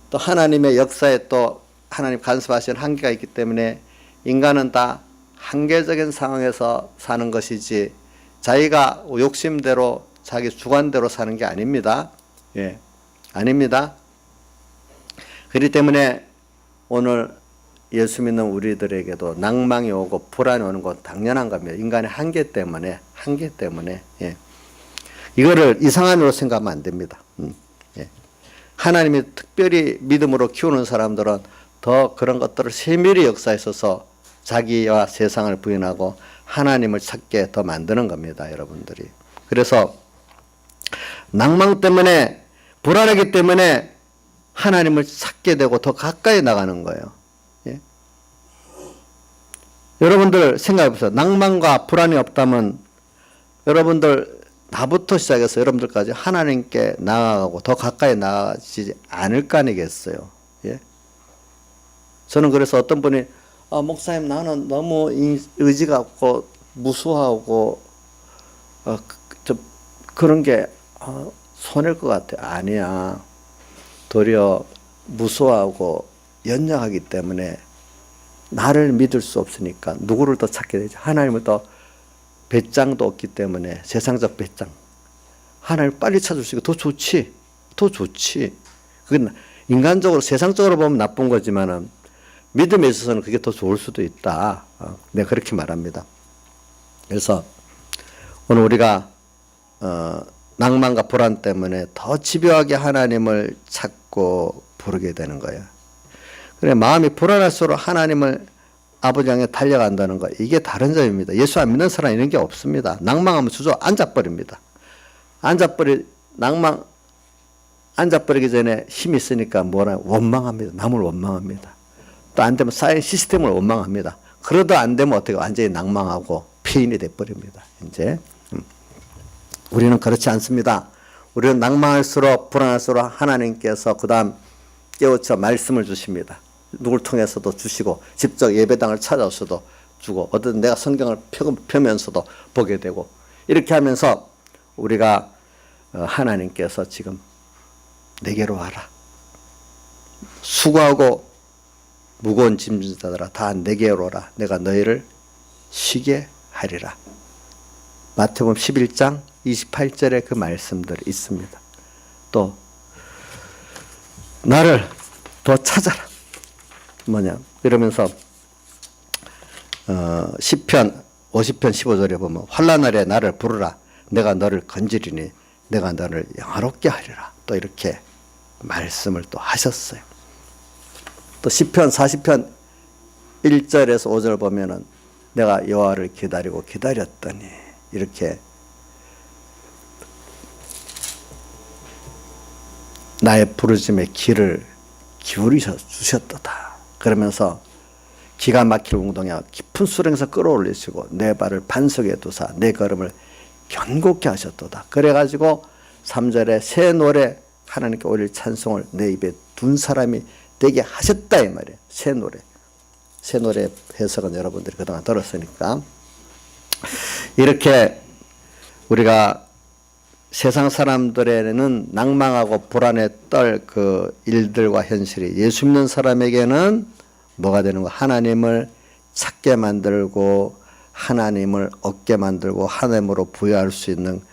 또 하나님의 역사에 또 하나님 간섭하시는 한계가 있기 때문에 인간은 다 한계적인 상황에서 사는 것이지 자기가 욕심대로 자기 주관대로 사는 게 아닙니다. 예, 아닙니다. 그렇기 때문에 오늘 예수 믿는 우리들에게도 낭망이 오고 불안이 오는 건 당연한 겁니다. 인간의 한계 때문에 예. 이거를 이상한 일로 생각하면 안 됩니다. 예. 하나님이 특별히 믿음으로 키우는 사람들은 더 그런 것들을 세밀히 역사하셔서 자기와 세상을 부인하고 하나님을 찾게 더 만드는 겁니다, 여러분들이. 그래서 낭망 때문에, 불안하기 때문에 하나님을 찾게 되고 더 가까이 나가는 거예요. 예? 여러분들 생각해 보세요. 낭만과 불안이 없다면 여러분들 나부터 시작해서 여러분들까지 하나님께 나아가고 더 가까이 나아지지 않을 거 아니겠어요. 예? 저는 그래서 어떤 분이 목사님, 나는 너무 의지가 없고 무수하고 그런 게 손해일 것 같아. 아니야. 도리어 무수하고 연약하기 때문에 나를 믿을 수 없으니까 누구를 더 찾게 되죠? 하나님을 더, 배짱도 없기 때문에 세상적 배짱. 하나님을 빨리 찾을 수 있고 더 좋지. 그건 인간적으로 세상적으로 보면 나쁜 거지만은 믿음에 있어서는 그게 더 좋을 수도 있다. 내가 그렇게 말합니다. 그래서 오늘 우리가 낭만과 불안 때문에 더 집요하게 하나님을 찾고 부르게 되는 거예요. 그래, 마음이 불안할수록 하나님을 아버지 향해 달려간다는 거, 이게 다른 점입니다. 예수 안 믿는 사람 이런 게 없습니다. 낭망하면 주저 앉아버립니다. 앉아버리기 전에 힘이 있으니까 원망합니다. 남을 원망합니다. 또 안 되면 쌓인 시스템을 원망합니다. 그러다 안 되면 어떻게 완전히 낭망하고 폐인이 돼버립니다. 이제 우리는 그렇지 않습니다. 우리는 낭망할수록 불안할수록 하나님께서 그 다음 깨우쳐 말씀을 주십니다. 누굴 통해서도 주시고 직접 예배당을 찾아오셔도 주고 어떤 내가 성경을 펴면서도 보게 되고 이렇게 하면서 우리가 하나님께서 지금 내게로 와라. 수고하고 무거운 짐진 자들아 다 내게로 오라. 내가 너희를 쉬게 하리라. 마태복음 11장 28절에 그 말씀들이 있습니다. 또 나를 더 찾아라. 뭐냐 이러면서 시편 50편 15절에 보면 환난날에 나를 부르라. 내가 너를 건지리니 내가 너를 영화롭게 하리라. 또 이렇게 말씀을 또 하셨어요. 또 시편 40편 1절에서 5절 보면은 내가 여호와를 기다리고 기다렸더니 이렇게 나의 부르심에 귀를 기울이셔 주셨도다. 그러면서 기가 막힐 운동에 깊은 수렁에서 끌어올리시고 내 발을 반석에 두사 내 걸음을 견고케 하셨도다. 그래가지고 3절에 새 노래 하나님께 올릴 찬송을 내 입에 둔 사람이 되게 하셨다 이 말이에요. 새 노래 해석은 여러분들이 그동안 들었으니까 이렇게 우리가 세상 사람들에는 낭망하고 불안에 떨 그 일들과 현실이 예수 믿는 사람에게는 뭐가 되는 거? 하나님을 찾게 만들고 하나님을 얻게 만들고 하나님으로 부여할 수 있는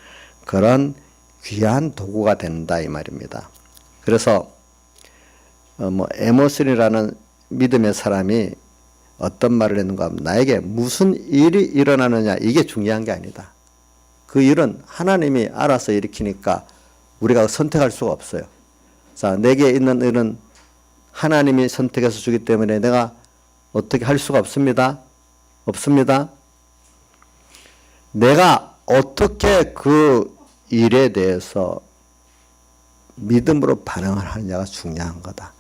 그런 귀한 도구가 된다 이 말입니다. 그래서 에머슨이라는 믿음의 사람이 어떤 말을 했는가 하면 나에게 무슨 일이 일어나느냐 이게 중요한 게 아니다. 그 일은 하나님이 알아서 일으키니까 우리가 선택할 수가 없어요. 자, 내게 있는 일은 하나님이 선택해서 주기 때문에 내가 어떻게 할 수가 없습니다. 없습니다. 내가 어떻게 그 일에 대해서 믿음으로 반응을 하느냐가 중요한 거다.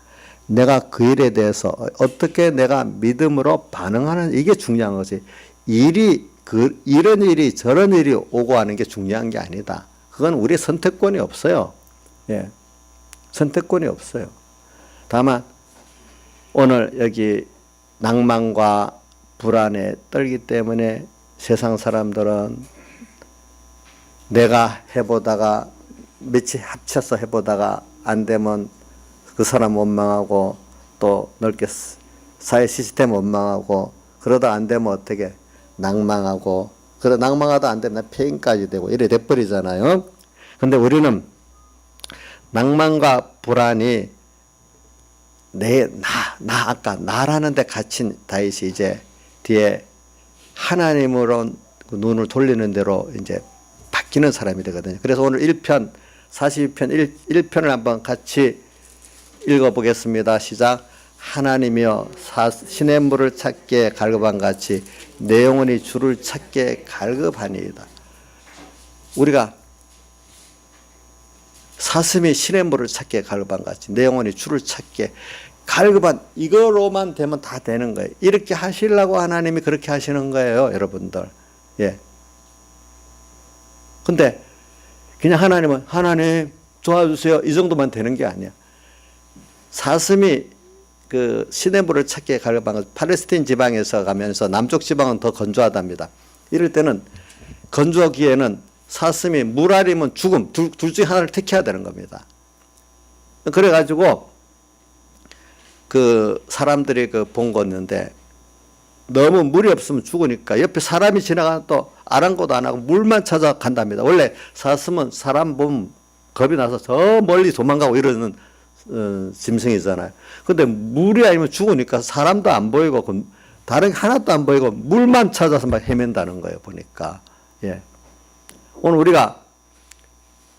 내가 그 일에 대해서 어떻게 내가 믿음으로 반응하는 이게 중요한 거지. 이런 일이 저런 일이 오고 하는 게 중요한 게 아니다. 그건 우리 선택권이 없어요. 예. 선택권이 없어요. 다만 오늘 여기 낭만과 불안에 떨기 때문에 세상 사람들은 내가 해보다가 며칠 합쳐서 해보다가 안 되면 그 사람 원망하고 또 넓게 사회 시스템 원망하고 그러다 안 되면 어떻게 낭망하고 그러다 낭망하다 안 되면 폐인까지 되고 이래 돼버리잖아요. 근데 우리는 낭만과 불안이 아까 나라는 데 갇힌 다윗이 이제 뒤에 하나님으로 눈을 돌리는 대로 이제 바뀌는 사람이 되거든요. 그래서 오늘 1편 42편 1편을 한번 같이 읽어보겠습니다. 시작. 하나님이여 시냇물을 찾게 갈급한 같이 내 영혼이 주를 찾게 갈급하니이다. 우리가 사슴이 시냇물을 찾게 갈급한 같이 내 영혼이 주를 찾게 갈급한 이거로만 되면 다 되는 거예요. 이렇게 하시려고 하나님이 그렇게 하시는 거예요, 여러분들. 예. 근데 그냥 하나님은 하나님 도와주세요 이 정도만 되는 게 아니야. 사슴이 그 시냇물을 찾게 갈급한 것 팔레스틴 지방에서 가면서 남쪽 지방은 더 건조하답니다. 이럴 때는 건조기에는 사슴이 물 아니면 죽음 둘 중에 하나를 택해야 되는 겁니다. 그래가지고 그 사람들이 그 본 거였는데 너무 물이 없으면 죽으니까 옆에 사람이 지나가면 또 아랑곳도 안 하고 물만 찾아간답니다. 원래 사슴은 사람 보면 겁이 나서 저 멀리 도망가고 이러는 짐승이잖아요. 근데 물이 아니면 죽으니까 사람도 안 보이고 다른 게 하나도 안 보이고 물만 찾아서 막 헤맨다는 거예요. 보니까. 예. 오늘 우리가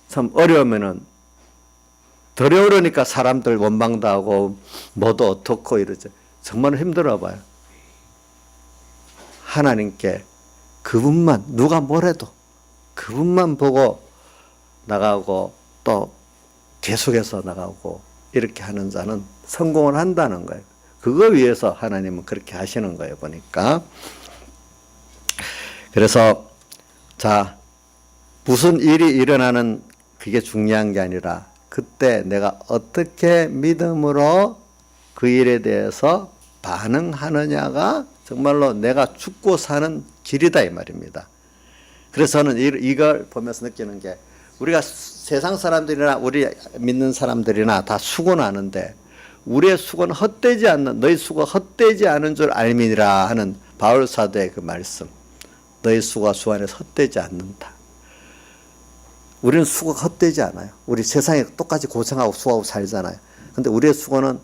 참 어려우면은 덜 어려우니까 사람들 원망도 하고 뭐도 어떻고 이러죠. 정말 힘들어 봐요. 하나님께 그분만 누가 뭐래도 그분만 보고 나가고 또 계속해서 나가고 이렇게 하는 자는 성공을 한다는 거예요. 그거 위해서 하나님은 그렇게 하시는 거예요, 보니까. 그래서 자, 무슨 일이 일어나는 그게 중요한 게 아니라 그때 내가 어떻게 믿음으로 그 일에 대해서 반응하느냐가 정말로 내가 죽고 사는 길이다 이 말입니다. 그래서 저는 이걸 보면서 느끼는 게 우리가 세상 사람들이나 우리 믿는 사람들이나 다 수고하는데 우리의 수고는 헛되지 않는 너희 수고가 헛되지 않은 줄 알미니라 하는 바울 사도의 그 말씀. 너희 수고가 주 안에서 헛되지 않는다. 우리는 수고가 헛되지 않아요. 우리 세상에 똑같이 고생하고 수고하고 살잖아요. 근데 우리의 수고는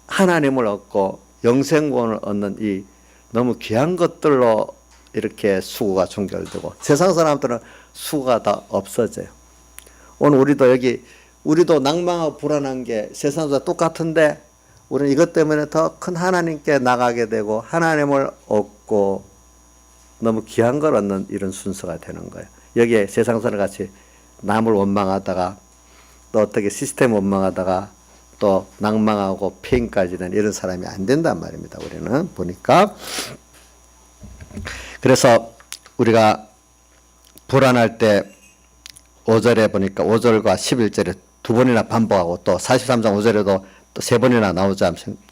하나님을 얻고 영생권을 얻는 이 너무 귀한 것들로 이렇게 수고가 종결되고 세상 사람들은 수고가 다 없어져요. 오늘 우리도 낭망하고 불안한 게 세상과 똑같은데 우리는 이것 때문에 더 큰 하나님께 나가게 되고 하나님을 얻고 너무 귀한 걸 얻는 이런 순서가 되는 거예요. 여기에 세상 사람 같이 남을 원망하다가 또 어떻게 시스템 원망하다가 또 낭망하고 폐인까지 는 이런 사람이 안 된단 말입니다. 우리는 보니까. 그래서 우리가 불안할 때 5절에 보니까 5절과 11절에 두 번이나 반복하고 또 43장 5절에도 또 세 번이나 나오지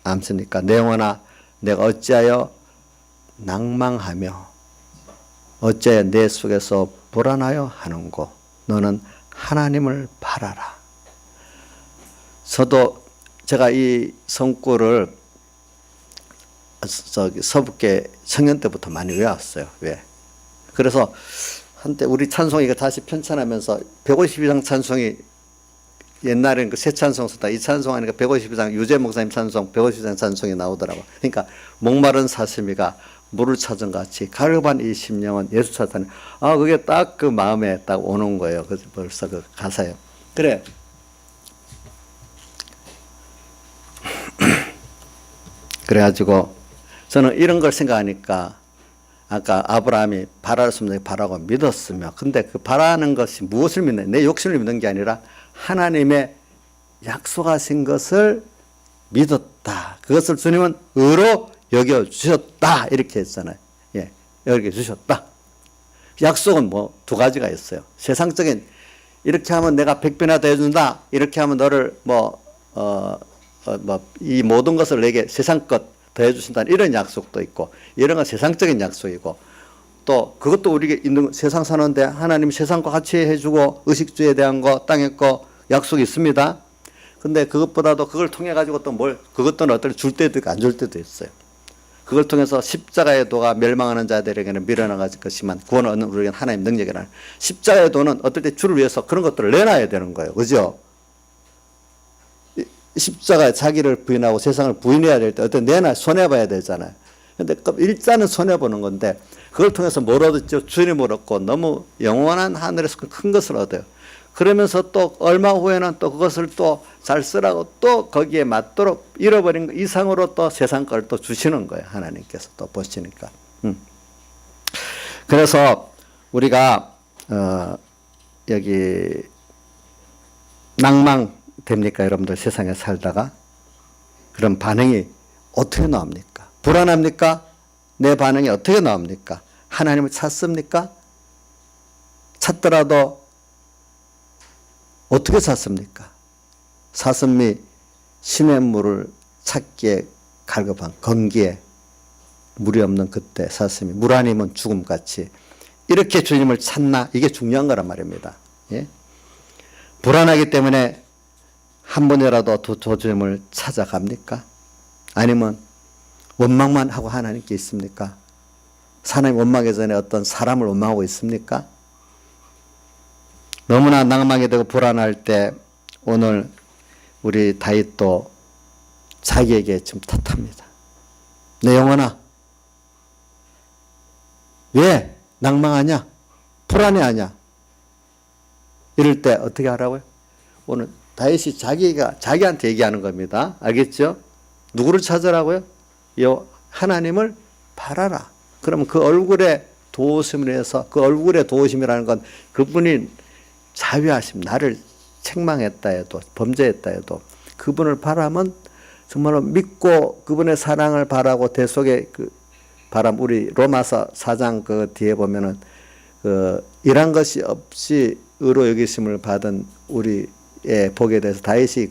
않습니까? 내 영혼아 내가 어찌하여 낭망하며 어찌하여 내 속에서 불안하여 하는고 너는 하나님을 바라라. 제가 이 성구를 서북계 청년 때부터 많이 외웠어요. 왜? 그래서 한때 우리 찬송 이거 다시 편찬하면서 152장 찬송이 옛날에는 그 새 찬송 쓰다 이 찬송 하니까 152장 유재 목사님 찬송 152장 찬송이 나오더라고. 그러니까 목마른 사슴이가 물을 찾은 같이 가련한 이 심령은 예수 찾다니 그게 딱 그 마음에 딱 오는 거예요. 그래서 벌써 그 가사예요. 그래. 그래가지고 저는 이런 걸 생각하니까 아까 아브라함이 바랄 수 없는 바라고 믿었으며 근데 그 바라는 것이 무엇을 믿는 내 욕심을 믿는 게 아니라 하나님의 약속하신 것을 믿었다. 그것을 주님은 의로 여겨주셨다. 이렇게 했잖아요. 예, 여겨주셨다. 약속은 뭐 두 가지가 있어요. 세상적인 이렇게 하면 내가 100배나 더 해준다. 이렇게 하면 너를 이 모든 것을 내게 세상 것 더해 주신다는 이런 약속도 있고 이런 건 세상적인 약속이고 또 그것도 우리에게 있는 세상 사는데 하나님 세상과 같이 해주고 의식주에 대한 거 땅의 거 약속이 있습니다. 근데 그것보다도 그걸 통해 가지고 또 그것도 어떨 줄 때도 있고 안 줄 때도 있어요. 그걸 통해서 십자가의 도가 멸망하는 자들에게는 밀어나갈 것이지만 구원을 얻는 우리에게는 하나님 능력이라는 십자가의 도는 어떨 때 주를 위해서 그런 것들을 내놔야 되는 거예요. 그죠? 십자가에 자기를 부인하고 세상을 부인해야 될 때 어떤 내나 손해봐야 되잖아요. 근데 일단은 손해보는 건데 그걸 통해서 뭘 얻었죠? 주님을 얻고 너무 영원한 하늘에서 큰 것을 얻어요. 그러면서 또 얼마 후에는 또 그것을 또 잘 쓰라고 또 거기에 맞도록 잃어버린 것 이상으로 또 세상 걸 또 주시는 거예요. 하나님께서 또 보시니까. 그래서 우리가 여기 낭망 됩니까? 여러분들 세상에 살다가 그런 반응이 어떻게 나옵니까? 불안합니까? 내 반응이 어떻게 나옵니까? 하나님을 찾습니까? 찾더라도 어떻게 찾습니까? 사슴이 시냇물을 찾기에 갈급한 건기에 물이 없는 그때 사슴이 물 아니면 죽음같이 이렇게 주님을 찾나? 이게 중요한 거란 말입니다. 예? 불안하기 때문에 한 번이라도 주님을 찾아갑니까? 아니면 원망만 하고 하나님께 있습니까? 하나님 원망하기 전에 어떤 사람을 원망하고 있습니까? 너무나 낭망이 되고 불안할 때 오늘 우리 다윗도 자기에게 지금 탓합니다. 내 영혼아 왜 낭망하냐? 불안해하냐? 이럴 때 어떻게 하라고요? 오늘 다윗이 자기한테 얘기하는 겁니다. 알겠죠? 누구를 찾으라고요? 하나님을 바라라. 그러면 그 얼굴에 도우심을 해서 그 얼굴에 도우심이라는 건 그분이 자비하심 나를 책망했다 해도 범죄했다 해도 그분을 바라면 정말로 믿고 그분의 사랑을 바라고 대속의 그 바람, 우리 로마서 4장 그 뒤에 보면은 일한 것이 없이 의로 여기심을 받은 우리의 복에 대해서 다윗이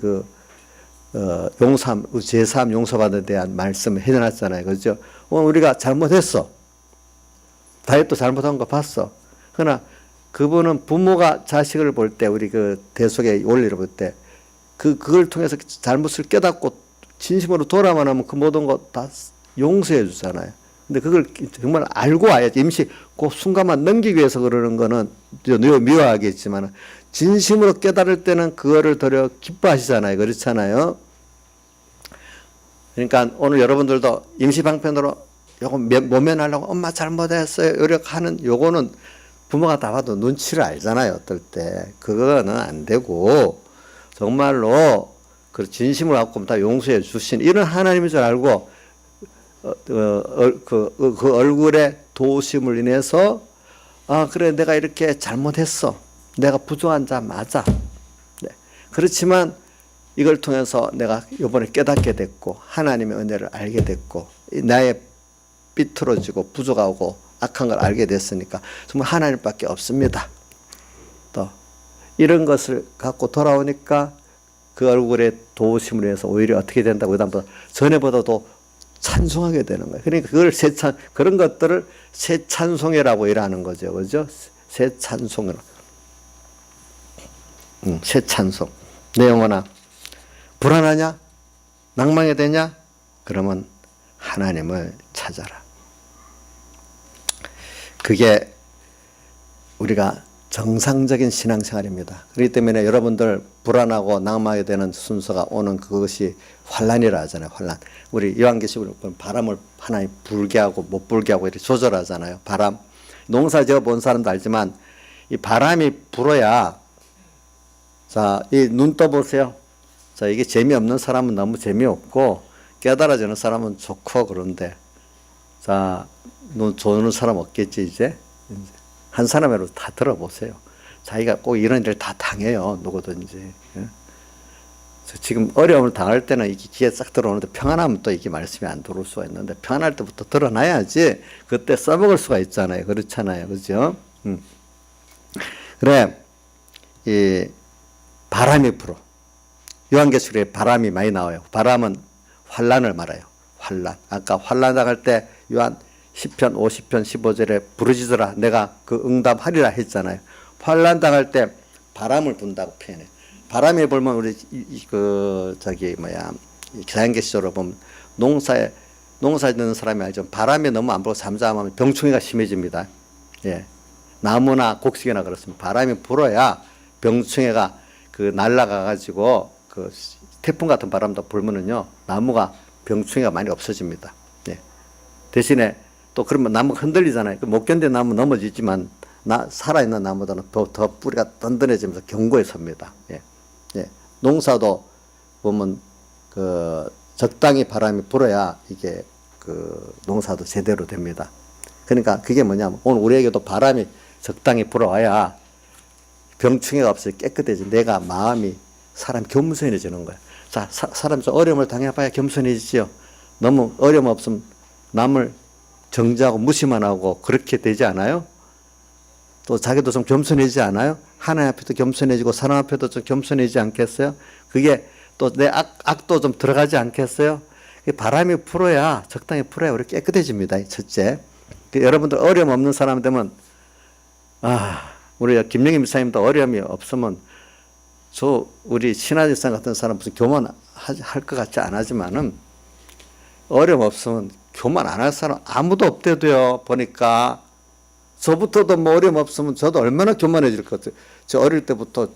용서함, 제3 용서받은 대한 말씀을 해놨잖아요. 그죠? 우리가 잘못했어. 다윗도 잘못한 거 봤어. 그러나 그분은 부모가 자식을 볼 때, 우리 그 대속의 원리를 볼 때, 그걸 통해서 잘못을 깨닫고 진심으로 돌아만 하면 그 모든 거 다 용서해 주잖아요. 근데 그걸 정말 알고 와야지. 임시 그 순간만 넘기기 위해서 그러는 거는 미워하겠지만, 진심으로 깨달을 때는 그거를 더려 기뻐하시잖아요. 그렇잖아요. 그러니까 오늘 여러분들도 임시 방편으로 요거 모면하려고 엄마 잘못했어요. 요력하는 요거는 부모가 다 봐도 눈치를 알잖아요. 어떨 때. 그거는 안 되고, 정말로 그 진심을 갖고 다 용서해 주신 이런 하나님인 줄 알고, 그 얼굴에 도우심을 인해서, 아, 그래, 내가 이렇게 잘못했어. 내가 부족한 자 맞아. 네. 그렇지만 이걸 통해서 내가 이번에 깨닫게 됐고, 하나님의 은혜를 알게 됐고, 나의 삐뚤어지고 부족하고 악한 걸 알게 됐으니까 정말 하나님밖에 없습니다. 또 이런 것을 갖고 돌아오니까 그 얼굴에 도우심을 위해서 오히려 어떻게 된다고 그다음부터 전에보다도 찬송하게 되는 거예요. 그러니까 그걸 그런 것들을 새 찬송회라고 일하는 거죠. 그죠? 새 찬송회라. 새 찬송. 내 영혼아, 불안하냐? 낭망이 되냐? 그러면 하나님을 찾아라. 그게 우리가 정상적인 신앙생활입니다. 그렇기 때문에 여러분들 불안하고 낭망하게 되는 순서가 오는 그것이 환란이라 하잖아요. 환란. 우리 요한계시록에 보면 바람을 하나님 불게 하고 못 불게 하고 이렇게 조절하잖아요. 바람. 농사 지어 본 사람도 알지만 이 바람이 불어야, 자, 이 눈 떠보세요. 자, 이게 재미없는 사람은 너무 재미없고 깨달아지는 사람은 좋고 그런데, 자, 눈 좋는 사람 없겠지 이제? 한 사람으로 다 들어보세요. 자기가 꼭 이런 일을 다 당해요. 누구든지. 지금 어려움을 당할 때는 이게 귀에 싹 들어오는데 평안하면 또 이게 말씀이 안 들어올 수가 있는데, 평안할 때부터 드러나야지 그때 써먹을 수가 있잖아요. 그렇잖아요. 그죠? 그래, 이 바람이 불어. 요한계시록에 바람이 많이 나와요. 바람은 환란을 말해요. 환란. 아까 환란 당할 때 요한 10편 50편 15절에 부르짖으라 내가 그 응답하리라 했잖아요. 환란 당할 때 바람을 분다고 표현해. 바람이 불면 우리 자연계시적으로 보면 농사 짓는 사람이 알죠. 바람이 너무 안 불고 잠잠하면 병충해가 심해집니다. 예. 나무나 곡식이나 그렇습니다. 바람이 불어야 병충해가 날아가 가지고 태풍 같은 바람도 불면은요, 나무가 병충해가 많이 없어집니다. 예. 대신에 또 그러면 나무가 흔들리잖아요. 못 견디는 나무 넘어지지만 살아있는 나무들은 더 뿌리가 든든해지면서 견고해 섭니다. 예. 예. 농사도 보면 적당히 바람이 불어야 이게 농사도 제대로 됩니다. 그러니까 그게 뭐냐면 오늘 우리에게도 바람이 적당히 불어와야 병충해가 없어요. 깨끗해지. 내가 마음이 사람 겸손해지는 거예요. 자, 사람 좀 어려움을 당해봐야 겸손해지죠. 너무 어려움 없으면 남을 정죄하고 무시만 하고 그렇게 되지 않아요? 또 자기도 좀 겸손해지지 않아요? 하나님 앞에도 겸손해지고 사람 앞에도 좀 겸손해지지 않겠어요? 그게 또 내 악도 좀 들어가지 않겠어요? 바람이 불어야, 적당히 불어야 우리 깨끗해집니다. 첫째. 여러분들 어려움 없는 사람 되면, 우리 김영희 미사님도 어려움이 없으면 우리 신하지상 같은 사람 무슨 교만 할 것 같지 않지만은 어려움 없으면 교만 안 할 사람 아무도 없대도요. 보니까 저부터도 뭐 어려움 없으면 저도 얼마나 교만해질 것 같아요. 저 어릴 때부터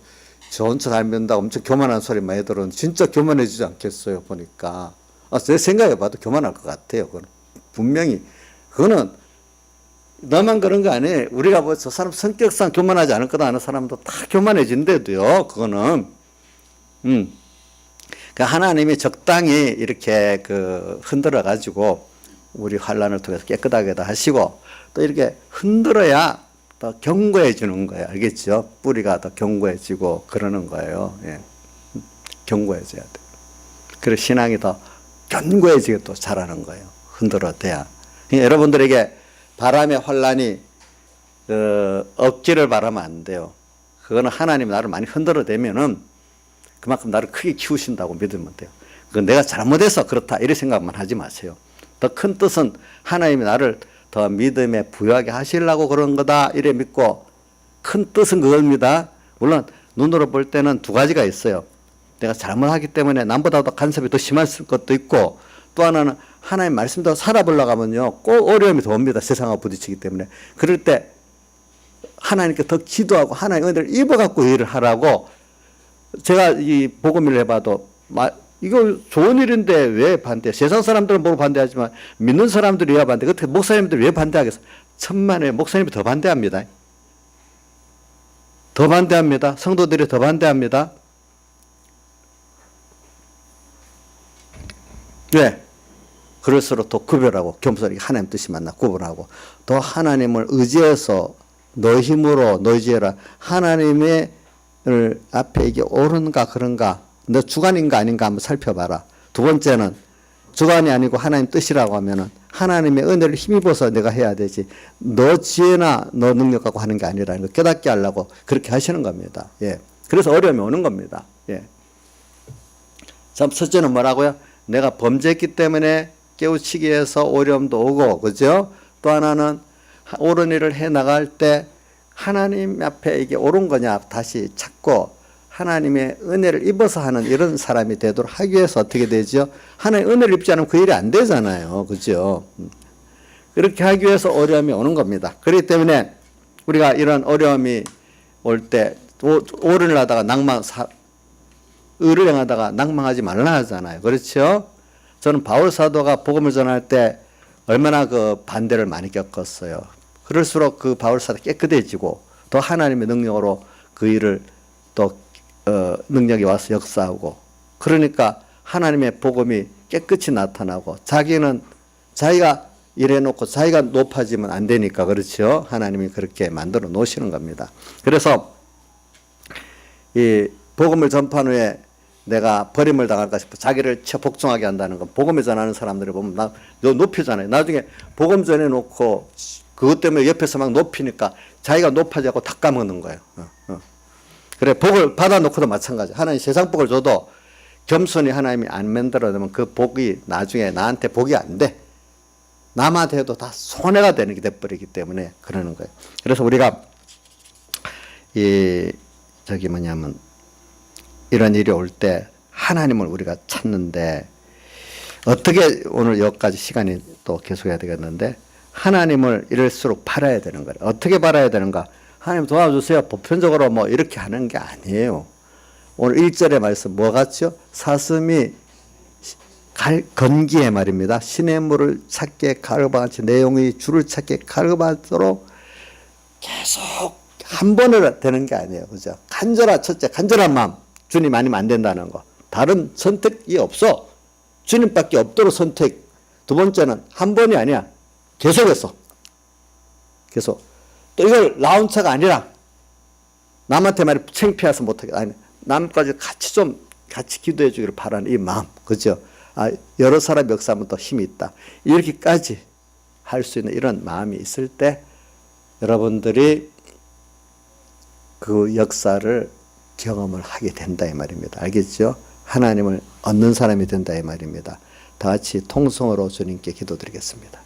저 혼자 살면다 엄청 교만한 소리 많이 들었는데 진짜 교만해지지 않겠어요. 보니까 내 생각해 봐도 교만할 것 같아요. 그건 분명히 그거는 너만 그런 거 아니에요. 우리가 뭐 저 사람 성격상 교만하지 않을 거다 하는 사람도 다 교만해진대도요. 그거는 하나님이 적당히 이렇게 흔들어 가지고 우리 환란을 통해서 깨끗하게 다 하시고 또 이렇게 흔들어야 더 견고해지는 거예요. 알겠죠? 뿌리가 더 견고해지고 그러는 거예요. 예. 견고해져야 돼. 그래서 신앙이 더 견고해지게 또 자라는 거예요. 흔들어대야. 여러분들에게 바람의 환란이 없기를 바라면 안 돼요. 그거는 하나님이 나를 많이 흔들어대면은 그만큼 나를 크게 키우신다고 믿으면 돼요. 그건 내가 잘못해서 그렇다 이런 생각만 하지 마세요. 더 큰 뜻은 하나님이 나를 더 믿음에 부여하게 하시려고 그런 거다 이래 믿고, 큰 뜻은 그겁니다. 물론 눈으로 볼 때는 두 가지가 있어요. 내가 잘못하기 때문에 남보다도 간섭이 더 심할 것도 있고, 또 하나는 하나님 말씀대로 살아보려고 하면요 꼭 어려움이 더 옵니다. 세상하고 부딪히기 때문에. 그럴 때 하나님께 더 기도하고 하나님의 은혜를 입어갖고 일을 하라고. 제가 이 복음을 해봐도 이거 좋은 일인데 왜 반대? 세상 사람들은 모르고 반대하지만 믿는 사람들이 왜 반대? 그때 목사님들이 왜 반대하겠어? 천만에 목사님이 더 반대합니다. 더 반대합니다. 성도들이 더 반대합니다. 왜? 그럴수록 더 구별하고 겸손히 하나님 뜻이 맞나 구분하고, 더 하나님을 의지해서 너 힘으로 너 의지해라. 하나님의 앞에 이게 옳은가 그런가, 너 주관인가 아닌가 한번 살펴봐라. 두 번째는 주관이 아니고 하나님 뜻이라고 하면은 하나님의 은혜를 힘입어서 내가 해야 되지, 너 지혜나 너 능력 갖고 하는 게 아니라 거 깨닫게 하려고 그렇게 하시는 겁니다. 예. 그래서 어려움이 오는 겁니다. 예. 자, 첫째는 뭐라고요? 내가 범죄했기 때문에 깨우치기 위해서 어려움도 오고, 그죠? 또 하나는 옳은 일을 해 나갈 때 하나님 앞에 이게 옳은 거냐 다시 찾고 하나님의 은혜를 입어서 하는 이런 사람이 되도록 하기 위해서 어떻게 되죠? 하나님의 은혜를 입지 않으면 그 일이 안 되잖아요. 그죠? 그렇게 하기 위해서 어려움이 오는 겁니다. 그렇기 때문에 우리가 이런 어려움이 올 때 옳은 일을 하다가 의를 행하다가 낭망하지 말라 하잖아요. 그렇죠? 저는 바울 사도가 복음을 전할 때 얼마나 그 반대를 많이 겪었어요. 그럴수록 그 바울 사도 깨끗해지고 더 하나님의 능력으로 그 일을 또 능력이 와서 역사하고, 그러니까 하나님의 복음이 깨끗이 나타나고, 자기는 자기가 이래놓고 자기가 높아지면 안 되니까, 그렇죠? 하나님이 그렇게 만들어 놓으시는 겁니다. 그래서 이 복음을 전판 후에 내가 버림을 당할까 싶어 자기를 복종하게 한다는 건, 복음을 전하는 사람들을 보면 너 높이잖아요. 나중에 복음 전해놓고 그것 때문에 옆에서 막 높이니까 자기가 높아지고 다 까먹는 거예요. 그래, 복을 받아놓고도 마찬가지. 하나님 세상 복을 줘도 겸손히 하나님이 안 만들어내면 그 복이 나중에 나한테 복이 안 돼. 남한테 해도 다 손해가 되는 게 돼버리기 때문에 그러는 거예요. 그래서 우리가 이런 일이 올 때 하나님을 우리가 찾는데, 어떻게 오늘 여기까지 시간이 또 계속해야 되겠는데, 하나님을 이럴수록 바라야 되는 거예요. 어떻게 바라야 되는가? 하나님 도와주세요. 보편적으로 뭐 이렇게 하는 게 아니에요. 오늘 1절의 말씀 뭐 같죠? 사슴이 건기에 말입니다. 시냇물을 찾게 가르바같이 내용이 줄을 찾게 가르바도록 계속 한 번으로 되는 게 아니에요. 그죠? 첫째, 간절한 마음. 주님 아니면 안 된다는 거. 다른 선택이 없어. 주님밖에 없도록 선택. 두 번째는 한 번이 아니야. 계속해서. 계속. 또 이걸 라운차가 아니라 남한테 말이 창피해서 못하게, 아니, 남까지 같이 기도해 주기를 바라는 이 마음. 그죠? 여러 사람 역사하면 더 힘이 있다. 이렇게까지 할 수 있는 이런 마음이 있을 때 여러분들이 그 역사를 경험을 하게 된다 이 말입니다. 알겠죠? 하나님을 얻는 사람이 된다 이 말입니다. 다 같이 통성으로 주님께 기도드리겠습니다.